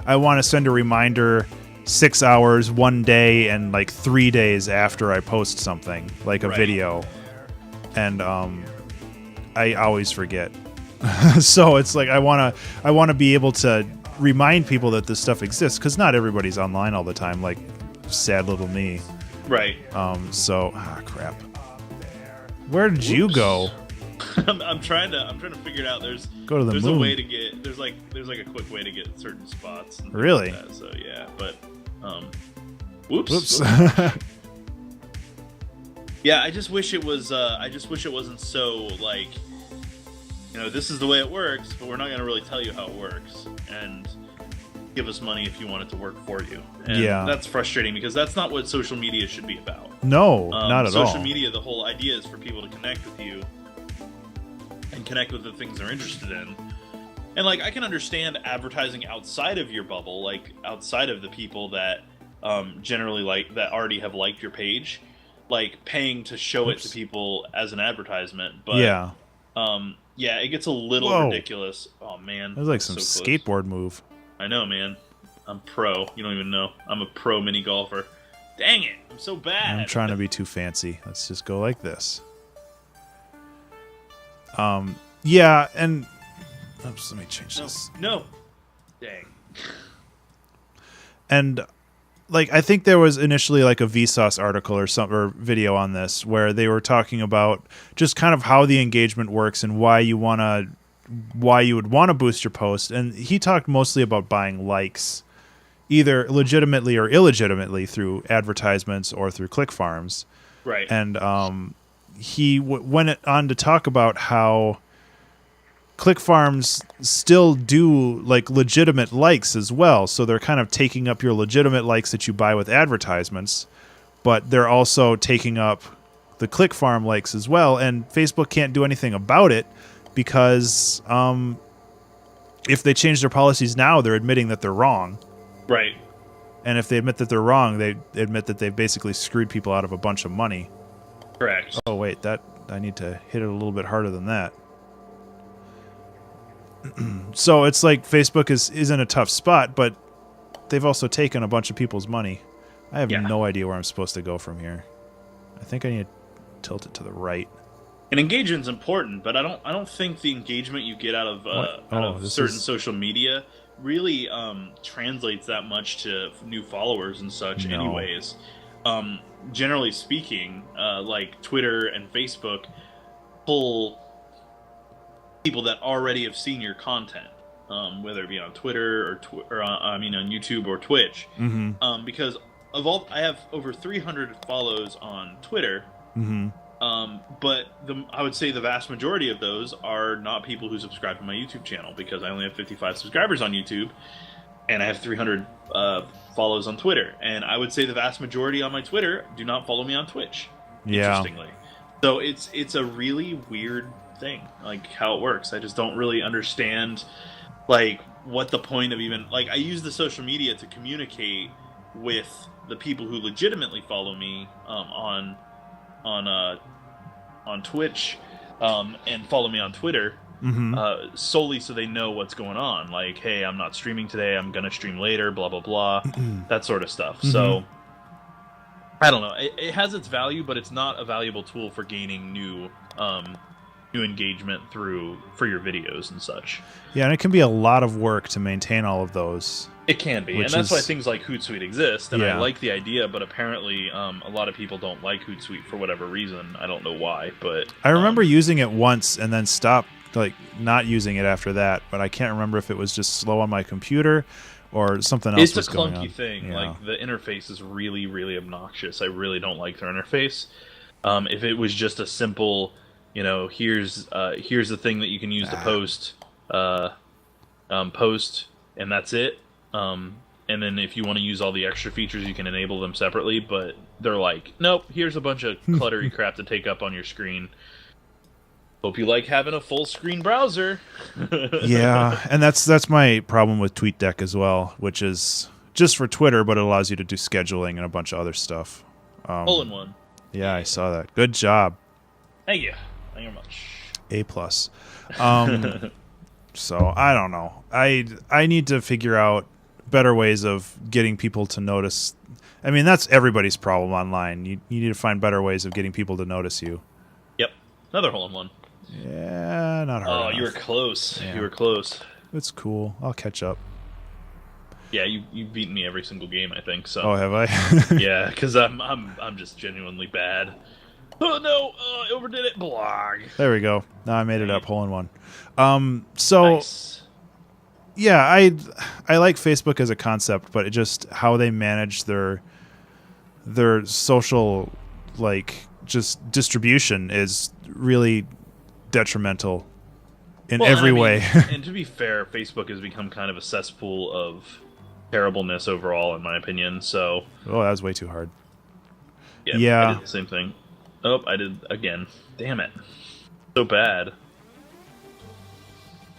S1: I want to send a reminder 6 hours, 1 day, and like 3 days after I post something, like a video. And I always forget. So it's like I want to be able to remind people that this stuff exists because not everybody's online all the time, like sad little me.
S2: Right.
S1: Crap. Where did you go?
S2: I'm trying to figure it out. There's
S1: moon.
S2: A way to get there's like a quick way to get certain spots. And
S1: really?
S2: Like that. So yeah, but whoops. Yeah, I just wish it wasn't so like, this is the way it works, but we're not going to really tell you how it works, and give us money if you want it to work for you. And that's frustrating because that's not what social media should be about.
S1: No, not at all.
S2: Social media, the whole idea is for people to connect with you and connect with the things they're interested in. And like, I can understand advertising outside of your bubble, like outside of the people that generally that already have liked your page, like paying to show it to people as an advertisement. But yeah, it gets a little ridiculous. Oh man,
S1: that was like some skateboard move.
S2: I know, man. I'm pro. You don't even know. I'm a pro mini golfer. Dang it, I'm so bad.
S1: I'm trying to be too fancy. Let's just go like this. Yeah, and oops, let me change this.
S2: No. Dang.
S1: And like I think there was initially like a Vsauce article or video on this where they were talking about just kind of how the engagement works and why you would want to boost your post. And he talked mostly about buying likes, either legitimately or illegitimately through advertisements or through click farms.
S2: Right.
S1: And he went on to talk about how click farms still do like legitimate likes as well. So they're kind of taking up your legitimate likes that you buy with advertisements, but they're also taking up the click farm likes as well. And Facebook can't do anything about it because if they change their policies now, they're admitting that they're wrong.
S2: Right.
S1: And if they admit that they're wrong, they admit that they've basically screwed people out of a bunch of money.
S2: Correct.
S1: Oh, wait, I need to hit it a little bit harder than that. So it's like Facebook is in a tough spot, but they've also taken a bunch of people's money. I have no idea where I'm supposed to go from here. I think I need to tilt it to the right.
S2: And engagement's important, but I don't think the engagement you get out of certain social media really translates that much to new followers and such.
S1: No.
S2: Anyways, generally speaking, like Twitter and Facebook pull people that already have seen your content, whether it be on Twitter or on YouTube or Twitch.
S1: Mm-hmm.
S2: Because I have over 300 follows on Twitter.
S1: Mm-hmm.
S2: But I would say the vast majority of those are not people who subscribe to my YouTube channel, because I only have 55 subscribers on YouTube and I have 300 follows on Twitter. And I would say the vast majority on my Twitter do not follow me on Twitch.
S1: Yeah.
S2: Interestingly. So it's a really weird thing, like how it works. I just don't really understand like what the point of even, like, I use the social media to communicate with the people who legitimately follow me on on Twitch, and follow me on Twitter. Solely so they know what's going on. Like, hey, I'm not streaming today. I'm gonna stream later. Blah blah blah. That sort of stuff. So I don't know. It has its value, but it's not a valuable tool for gaining new engagement for your videos and such.
S1: Yeah, and it can be a lot of work to maintain all of those.
S2: It can be, and that's why things like Hootsuite exist. And I like the idea, but apparently a lot of people don't like Hootsuite for whatever reason. I don't know why, but
S1: I remember using it once and then stopped, like not using it after that. But I can't remember if it was just slow on my computer or something else was going on.
S2: It's a clunky thing. Yeah. Like, the interface is really, really obnoxious. I really don't like their interface. If it was just a simple, here's the thing that you can use to post, and that's it. And then if you want to use all the extra features, you can enable them separately. But they're like, nope, here's a bunch of cluttery crap to take up on your screen. Hope you like having a full screen browser.
S1: Yeah, and that's my problem with TweetDeck as well, which is just for Twitter, but it allows you to do scheduling and a bunch of other stuff.
S2: All in one.
S1: Yeah, I saw that. Good job.
S2: Thank you. Thank you very much.
S1: A+. So I don't know. I need to figure out better ways of getting people to notice. I mean, that's everybody's problem online. You need to find better ways of getting people to notice you.
S2: Yep. Another hole in one.
S1: Yeah, not hard enough.
S2: You were close.
S1: Yeah.
S2: You were close.
S1: It's cool. I'll catch up.
S2: Yeah, you've beaten me every single game, I think. So.
S1: Oh, have I?
S2: Yeah, because I'm just genuinely bad. Oh no! I overdid it. Blog.
S1: There we go. Now I made it up. Hole in one. So.
S2: Nice.
S1: Yeah, I like Facebook as a concept, but it just how they manage their social, like, just distribution is really detrimental in every way.
S2: And to be fair, Facebook has become kind of a cesspool of terribleness overall, in my opinion. So.
S1: Oh, that was way too hard.
S2: Yeah. I did the same thing. Oh, I did again. Damn it. So bad.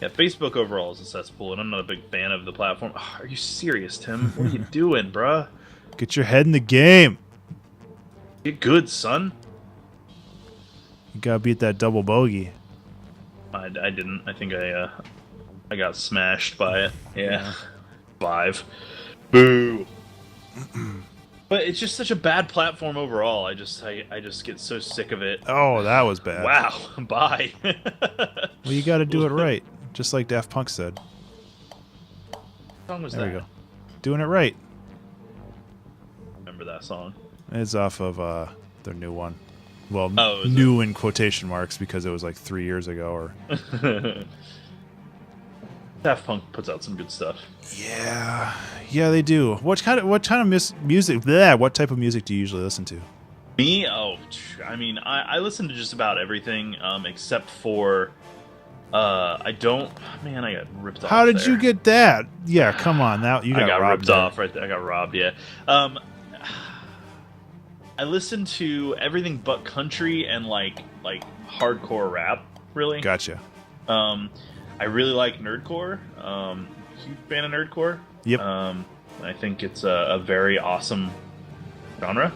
S2: Yeah, Facebook overall is a cesspool, and I'm not a big fan of the platform. Oh, are you serious, Tim? What are you doing, bruh?
S1: Get your head in the game.
S2: Get good, son.
S1: You gotta beat that double bogey.
S2: I didn't. I think I got smashed by it. Yeah. 5. Boo. But it's just such a bad platform overall. I just get so sick of it.
S1: Oh, that was bad.
S2: Wow. Bye.
S1: Well, you got to do it right, just like Daft Punk said.
S2: What song was
S1: there
S2: that?
S1: we go. Doing it right.
S2: Remember that song?
S1: It's off of their new one. Well,
S2: Oh,
S1: new in quotation marks because it was like 3 years ago. Or
S2: Daft Punk puts out some good stuff.
S1: Yeah, they do. What kind of music? Bleh, what type of music do you usually listen to?
S2: Me? Oh, I mean, I listen to just about everything, except for, I don't. Man, I got ripped off.
S1: How did you get that? Yeah, come on, now you got robbed
S2: ripped
S1: there.
S2: off right there. I got robbed. Yeah. I listen to everything but country and like hardcore rap. Really.
S1: Gotcha.
S2: I really like nerdcore. Huge fan of nerdcore.
S1: Yep.
S2: I think it's a very awesome genre.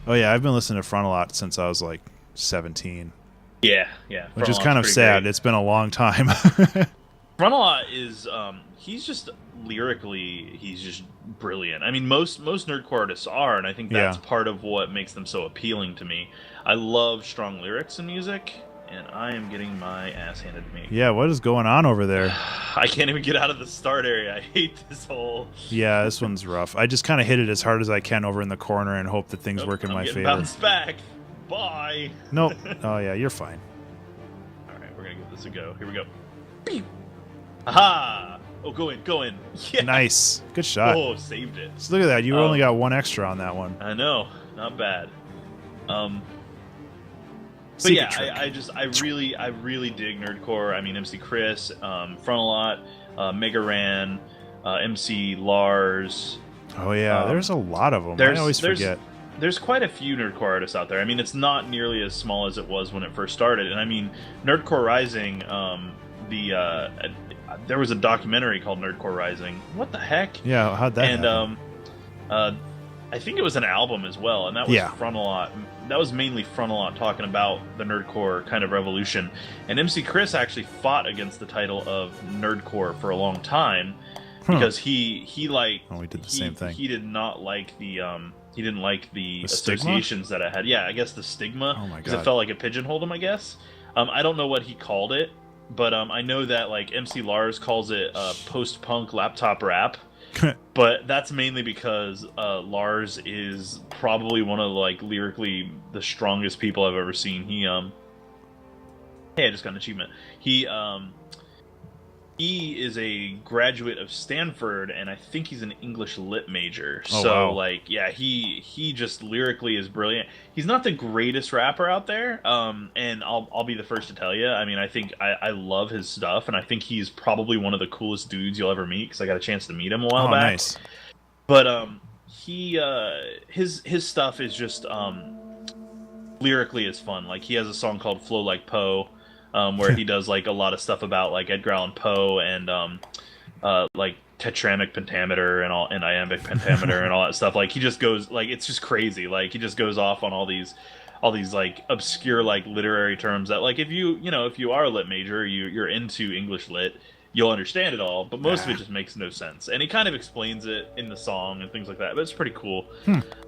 S1: Oh yeah, I've been listening to Front a lot since I was like 17.
S2: Yeah.
S1: Which is kind of sad.
S2: Great.
S1: It's been a long time.
S2: Frontalot is he's just lyrically, he's just brilliant. I mean, most nerdcore artists are, and I think that's part of what makes them so appealing to me. I love strong lyrics in music, and I am getting my ass handed to me.
S1: Yeah, what is going on over there?
S2: I can't even get out of the start area. I hate this whole...
S1: Yeah, this one's rough. I just kind of hit it as hard as I can over in the corner and hope that things work in my favor.
S2: Bounced back. Bye.
S1: Nope. Oh, yeah, you're fine.
S2: All right, we're going to give this a go. Here we go. Beep. Aha! Oh, go in. Yeah.
S1: Nice. Good shot.
S2: Oh, saved it.
S1: So look at that. You only got one extra on that one.
S2: I know. Not bad. But
S1: Secret
S2: yeah, I really dig nerdcore. I mean, MC Chris, Frontalot, Mega Ran, MC Lars.
S1: Oh yeah, there's a lot of them. I always forget.
S2: There's quite a few nerdcore artists out there. I mean, it's not nearly as small as it was when it first started. And I mean, Nerdcore Rising, there was a documentary called Nerdcore Rising. What the heck?
S1: Yeah, how'd that happen?
S2: I think it was an album as well, and that was
S1: Yeah.
S2: Frontalot. That was mainly Frontalot talking about the nerdcore kind of revolution. And MC Chris actually fought against the title of nerdcore for a long time because he like
S1: Oh, we did the same thing.
S2: He did not like the he didn't like the
S1: stigma?
S2: associations that it had. Yeah, I guess the stigma.
S1: Oh my
S2: Because it
S1: God.
S2: felt like it pigeonholed him. I guess. I don't know what he called it, but I know that like MC Lars calls it post-punk laptop rap. But that's mainly because Lars is probably one of like lyrically the strongest people I've ever seen. Hey, I just got an achievement. He is a graduate of Stanford, and I think he's an English lit major.
S1: Oh,
S2: So
S1: wow.
S2: like, yeah, he just lyrically is brilliant. He's not the greatest rapper out there, and I'll be the first to tell you. I mean, I think I love his stuff, and I think he's probably one of the coolest dudes you'll ever meet because I got a chance to meet him a while
S1: Oh,
S2: back.
S1: nice.
S2: But his stuff is just lyrically is fun. Like he has a song called "Flow Like Poe," where he does like a lot of stuff about like Edgar Allan Poe and like tetramic pentameter and iambic pentameter and all that stuff. Like he just goes like it's just crazy. Like he just goes off on all these like obscure like literary terms that like if you are a lit major, you're into English lit, you'll understand it all, but most of it just makes no sense. And he kind of explains it in the song and things like that, but it's pretty cool.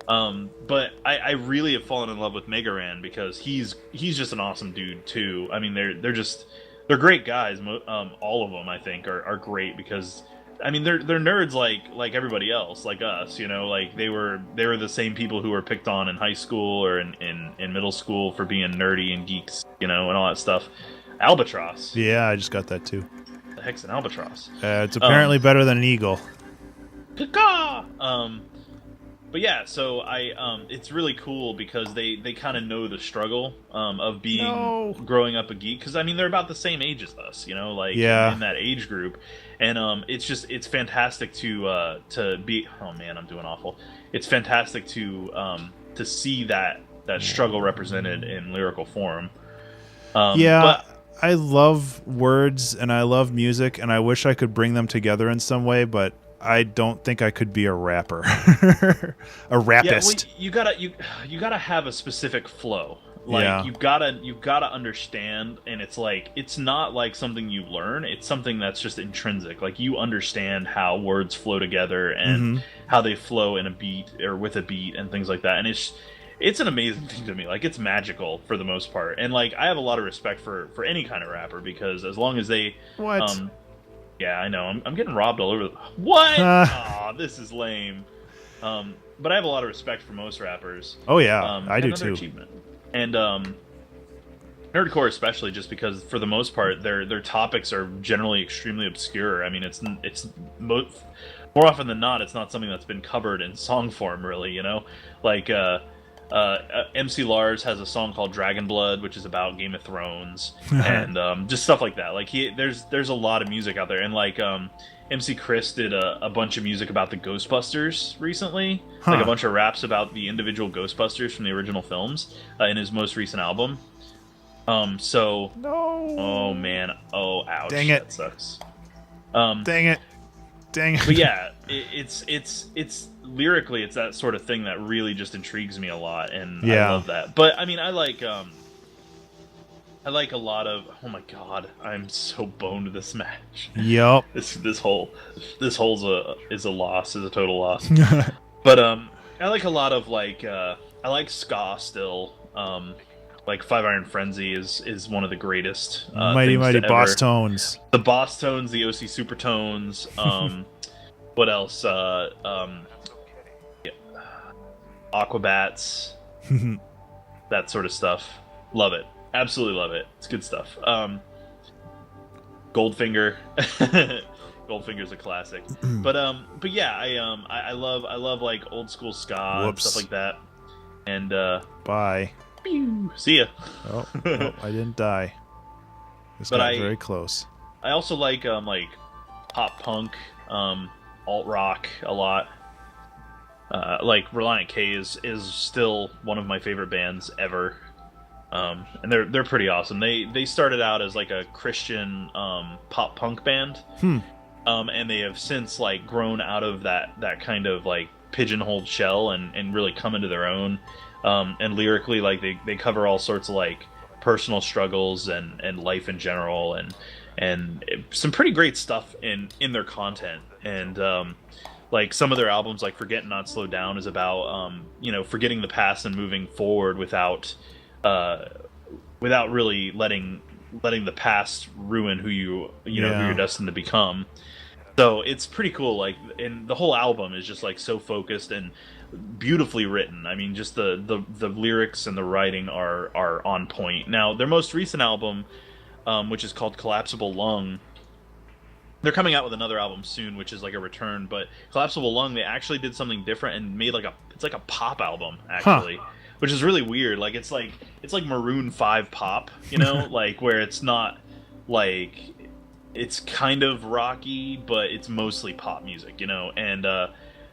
S2: But I really have fallen in love with Megaran because he's just an awesome dude too. I mean, they're great guys. All of them, I think, are great because I mean they're nerds like everybody else, like us. Like they were the same people who were picked on in high school or in middle school for being nerdy and geeks, and all that stuff. Albatross.
S1: Yeah, I just got that too.
S2: The heck's an albatross?
S1: It's apparently better than an eagle.
S2: Caw! But yeah, so it's really cool because they kind of know the struggle of being growing up a geek because I mean they're about the same age as us, like in that age group, and it's fantastic to be. Oh man, I'm doing awful. It's fantastic to see that struggle represented in lyrical form. But
S1: I love words and I love music and I wish I could bring them together in some way, but I don't think I could be a rapper. A rapist.
S2: Yeah, well, you gotta have a specific flow. Like you've gotta understand, and it's not like something you learn. It's something that's just intrinsic. Like you understand how words flow together and how they flow in a beat or with a beat and things like that. And it's an amazing thing to me. Like it's magical for the most part. And like I have a lot of respect for any kind of rapper because as long as they yeah, I know. I'm getting robbed all over. What? Aw, this is lame. But I have a lot of respect for most rappers.
S1: Oh yeah, I do too.
S2: Achievement. And nerdcore especially, just because for the most part their topics are generally extremely obscure. I mean, it's more often than not, it's not something that's been covered in song form, really. Like MC Lars has a song called Dragon Blood, which is about Game of Thrones, and just stuff like that. Like there's a lot of music out there, and like MC Chris did a bunch of music about the Ghostbusters recently, like a bunch of raps about the individual Ghostbusters from the original films in his most recent album. So
S1: no.
S2: Oh man. Oh ouch.
S1: Dang it.
S2: That sucks.
S1: Dang it.
S2: But yeah, it's lyrically, it's that sort of thing that really just intrigues me a lot, and I love that. But I mean, I like a lot of. Oh my god, I'm so boned to this match.
S1: Yep.
S2: This hole is a loss, is a total loss. But I like a lot of I like ska still. Like Five Iron Frenzy is one of the greatest.
S1: Mighty Boss
S2: ever.
S1: Tones.
S2: The Boss Tones, the OC Supertones. What else? Aquabats. That sort of stuff. Love it. Absolutely love it. It's good stuff. Goldfinger. Goldfinger's a classic. But yeah, I love like old school ska and stuff like that. And
S1: bye.
S2: Pew, see ya.
S1: Oh, I didn't die. This got very close.
S2: I also like pop punk, alt rock a lot. Like Relient K is still one of my favorite bands ever. And they're pretty awesome. They started out as like a Christian pop punk band. And they have since like grown out of that kind of like pigeonholed shell and really come into their own. And lyrically, like they cover all sorts of like personal struggles and life in general, and some pretty great stuff in their content. And like some of their albums, like Forget and Not Slow Down, is about forgetting the past and moving forward without really letting the past ruin who who you're destined to become. So it's pretty cool. Like, and the whole album is just like so focused and beautifully written. I mean, just the lyrics and the writing are on point. Now, their most recent album, which is called Collapsible Lung, they're coming out with another album soon, which is like a return. But Collapsible Lung, they actually did something different and made it's like a pop album actually, which is really weird. Like it's like Maroon 5 pop, like where it's not like, it's kind of rocky, but it's mostly pop music, and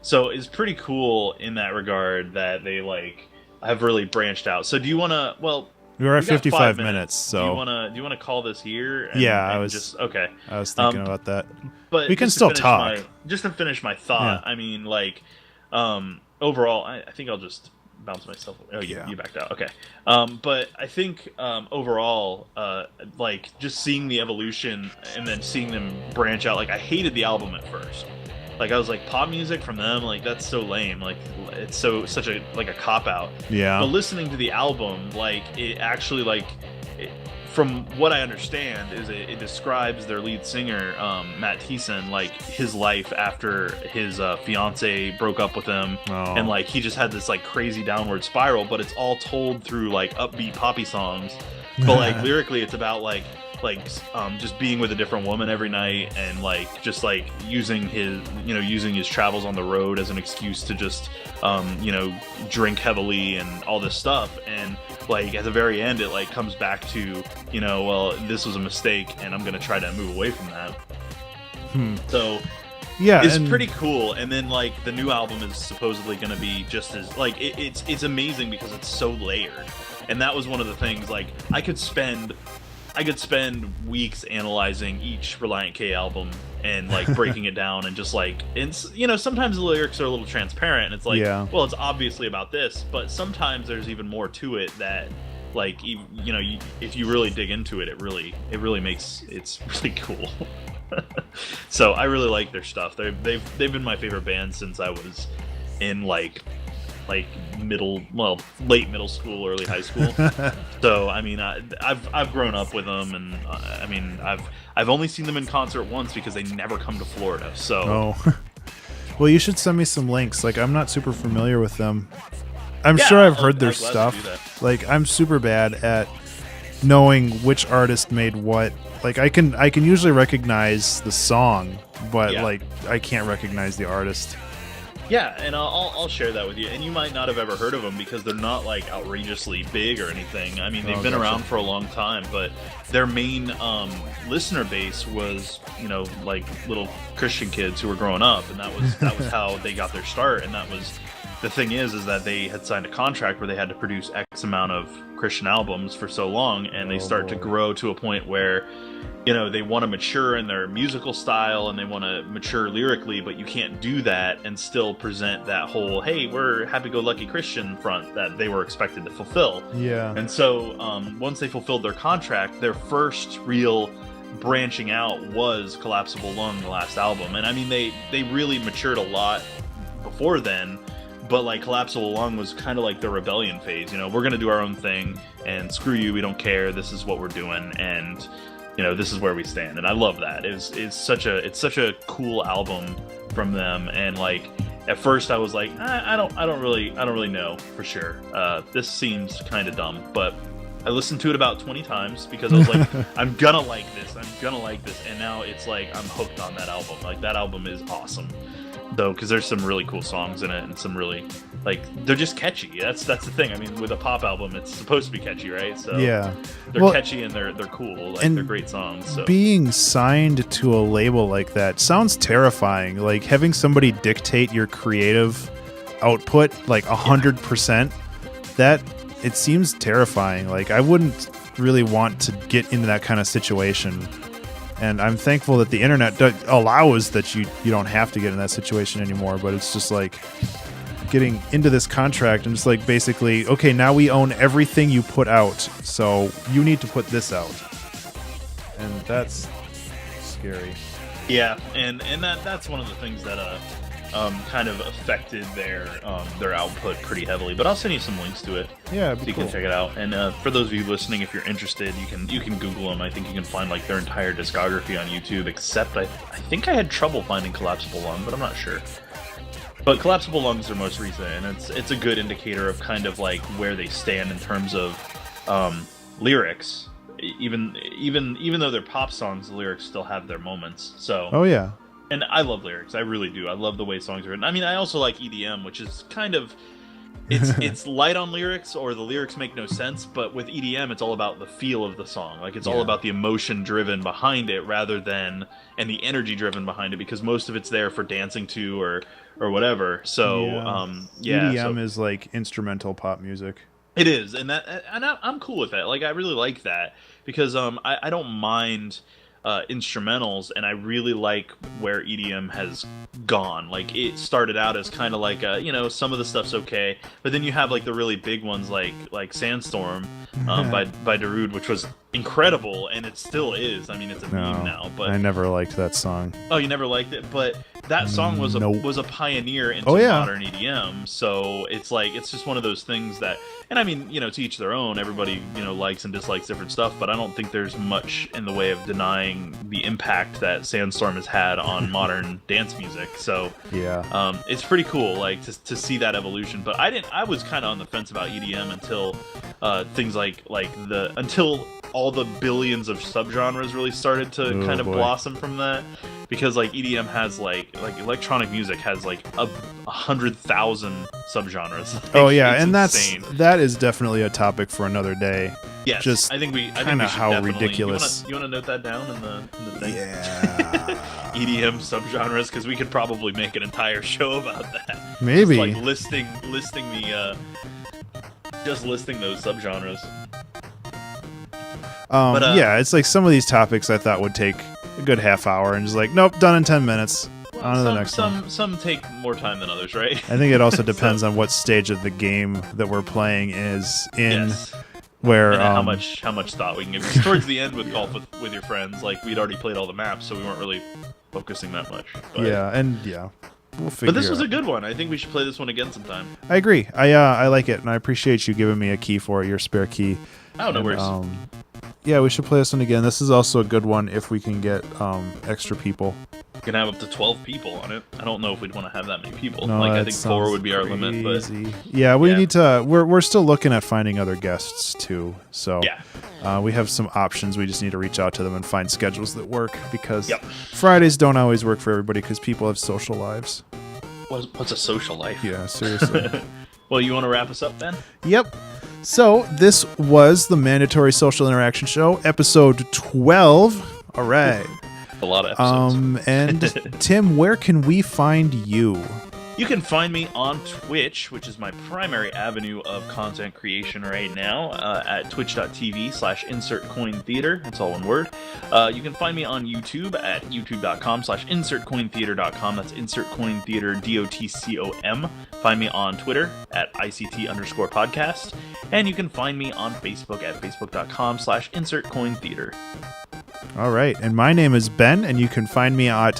S2: so it's pretty cool in that regard that they like have really branched out. So do you want to? Well,
S1: we're at 55 minutes, so
S2: do you want to call this here?
S1: I was
S2: just okay.
S1: I was thinking about that,
S2: but
S1: we can still talk.
S2: Just to finish my thought, I mean, like, overall, I think I'll just bounce myself. Oh, you backed out. Okay. But I think overall, like just seeing the evolution and then seeing them branch out. Like I hated the album at first. Like I was like, pop music from them, like that's so lame. Like it's such a cop out.
S1: Yeah.
S2: But listening to the album, like it actually from what I understand, is it describes their lead singer, Matt Thiessen, like his life after his fiance broke up with him, and like he just had this like crazy downward spiral. But it's all told through like upbeat poppy songs. But like lyrically, it's about like just being with a different woman every night, and like just like using his travels on the road as an excuse to just drink heavily and all this stuff. And like at the very end, it like comes back to well, this was a mistake and I'm gonna try to move away from that. So
S1: yeah,
S2: it's pretty cool. And then like the new album is supposedly gonna be just as like it's amazing because it's so layered. And that was one of the things, like I could spend weeks analyzing each Relient K album and like breaking it down and just like, and sometimes the lyrics are a little transparent and it's like, well, it's obviously about this, but sometimes there's even more to it that like, if you really dig into it, it really makes it's really cool. So I really like their stuff. They've been my favorite band since I was in like late middle school, early high school. So I mean, I've grown up with them, and I mean, I've only seen them in concert once because they never come to Florida. So,
S1: well, you should send me some links. Like, I'm not super familiar with them. I'm sure I've heard their stuff. Like, I'm super bad at knowing which artist made what. Like, I can usually recognize the song, but like I can't recognize the artist.
S2: Yeah, and I'll share that with you. And you might not have ever heard of them because they're not like outrageously big or anything. I mean, they've been around for a long time, but their main listener base was, like little Christian kids who were growing up, and that was how they got their start. And that was the thing is that they had signed a contract where they had to produce X amount of Christian albums for so long, and they start to grow to a point where they want to mature in their musical style and they want to mature lyrically, but you can't do that and still present that whole, hey, we're happy-go-lucky Christian front that they were expected to fulfill.
S1: Yeah.
S2: And so once they fulfilled their contract, their first real branching out was Collapsible Lung, the last album. And I mean, they really matured a lot before then, but like Collapsible Lung was kind of like the rebellion phase. We're going to do our own thing and screw you, we don't care, this is what we're doing, and this is where we stand. And I love that. It's such a cool album from them. And like at first I was like, I don't really know for sure. This seems kind of dumb, but I listened to it about 20 times because I was like, I'm gonna like this. And now it's like I'm hooked on that album. Like that album is awesome. Though, because there's some really cool songs in it and some really like they're just catchy. That's the thing. I mean, with a pop album, it's supposed to be catchy, right? So they're catchy and they're cool. Like they're great songs. So
S1: being signed to a label like that sounds terrifying. Like having somebody dictate your creative output like 100%. That it seems terrifying. Like I wouldn't really want to get into that kind of situation. And I'm thankful that the internet allows that you don't have to get in that situation anymore. But it's just like, getting into this contract and just like basically, okay, now we own everything you put out, so you need to put this out, and that's scary.
S2: Yeah, and that's one of the things that kind of affected their output pretty heavily. But I'll send you some links to it.
S1: Yeah,
S2: so you can check it out. And for those of you listening, if you're interested, you can Google them. I think you can find like their entire discography on YouTube. Except I think I had trouble finding Collapsible Lung, but I'm not sure. But Collapsible Lung is their most recent, and it's a good indicator of kind of like where they stand in terms of lyrics. Even though they're pop songs, the lyrics still have their moments. So.
S1: Oh yeah.
S2: And I love lyrics. I really do. I love the way songs are written. I mean, I also like EDM, which is kind of it's light on lyrics, or the lyrics make no sense. But with EDM, it's all about the feel of the song. Like it's all about the emotion driven behind it, rather than and the energy driven behind it, because most of it's there for dancing to or whatever. So
S1: EDM is like instrumental pop music.
S2: It is, and I'm cool with that. Like I really like that because I don't mind. Instrumentals, and I really like where EDM has gone. Like it started out as kind of like some of the stuff's okay, but then you have like the really big ones like Sandstorm by Darude, which was incredible, and it still is. I mean, it's a meme now. But
S1: I never liked that song.
S2: Oh, you never liked it, but that song was a pioneer into modern EDM. So it's like it's just one of those things that, and I mean, to each their own. Everybody likes and dislikes different stuff, but I don't think there's much in the way of denying the impact that Sandstorm has had on modern dance music. So it's pretty cool, like to see that evolution. But I was kind of on the fence about EDM until things until all the billions of subgenres really started to kind of blossom from that, because like EDM has like electronic music has like 100,000 subgenres. Like,
S1: and
S2: insane.
S1: that is definitely a topic for another day.
S2: Yes,
S1: just
S2: I think we
S1: how ridiculous.
S2: You want to note that down in the thing?
S1: Yeah.
S2: EDM subgenres, because we could probably make an entire show about that.
S1: Maybe
S2: just like listing the just listing those subgenres.
S1: It's like some of these topics I thought would take a good half hour, and just like, nope, done in 10 minutes. On to the next one.
S2: Some take more time than others, right?
S1: I think it also depends on what stage of the game that we're playing is in.
S2: Yes.
S1: Where
S2: and how much thought we can give. Because towards the end with golf with your friends, like we'd already played all the maps, so we weren't really focusing that much. But,
S1: we'll figure.
S2: But this was a good one. I think we should play this one again sometime.
S1: I agree. I like it, and I appreciate you giving me a key for it, your spare key.
S2: Oh, no worries.
S1: Yeah, we should play this one again. This is also a good one if we can get extra people.
S2: We can have up to 12 people on it. I don't know if we'd want to have that many people.
S1: No,
S2: I think 4 would be our limit. But
S1: we need to. We're still looking at finding other guests too. So we have some options. We just need to reach out to them and find schedules that work, because Fridays don't always work for everybody because people have social lives.
S2: What's a social life?
S1: Yeah, seriously.
S2: Well, you want to wrap us up then?
S1: Yep. So this was the Mandatory Social Interaction Show, episode 12. All right.
S2: A lot of episodes.
S1: And Tim, where can we find you?
S2: You can find me on Twitch, which is my primary avenue of content creation right now, at twitch.tv/insertcointheater. That's all one word. You can find me on YouTube at youtube.com/insertcointheater.com. That's insertcointheater, DOTCOM. Find me on Twitter at ICT_podcast. And you can find me on Facebook at facebook.com/insertcointheater.
S1: All right. And my name is Ben, and you can find me on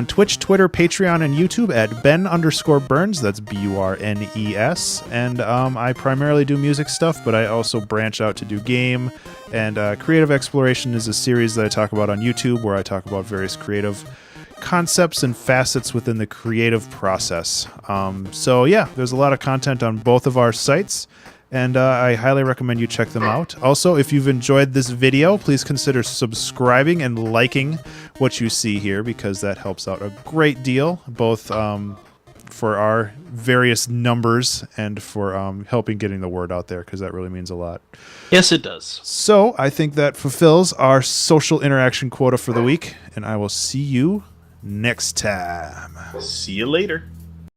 S1: Twitch, Twitter, Patreon, and YouTube at Ben_Burns. That's BURNES. And I primarily do music stuff, but I also branch out to do game. And Creative Exploration is a series that I talk about on YouTube, where I talk about various creative concepts and facets within the creative process. There's a lot of content on both of our sites, and I highly recommend you check them out. Also, if you've enjoyed this video, please consider subscribing and liking what you see here, because that helps out a great deal, both for our various numbers and for helping getting the word out there, because that really means a lot.
S2: Yes, it does.
S1: So I think that fulfills our social interaction quota for the week, and I will see you next time.
S2: See you later.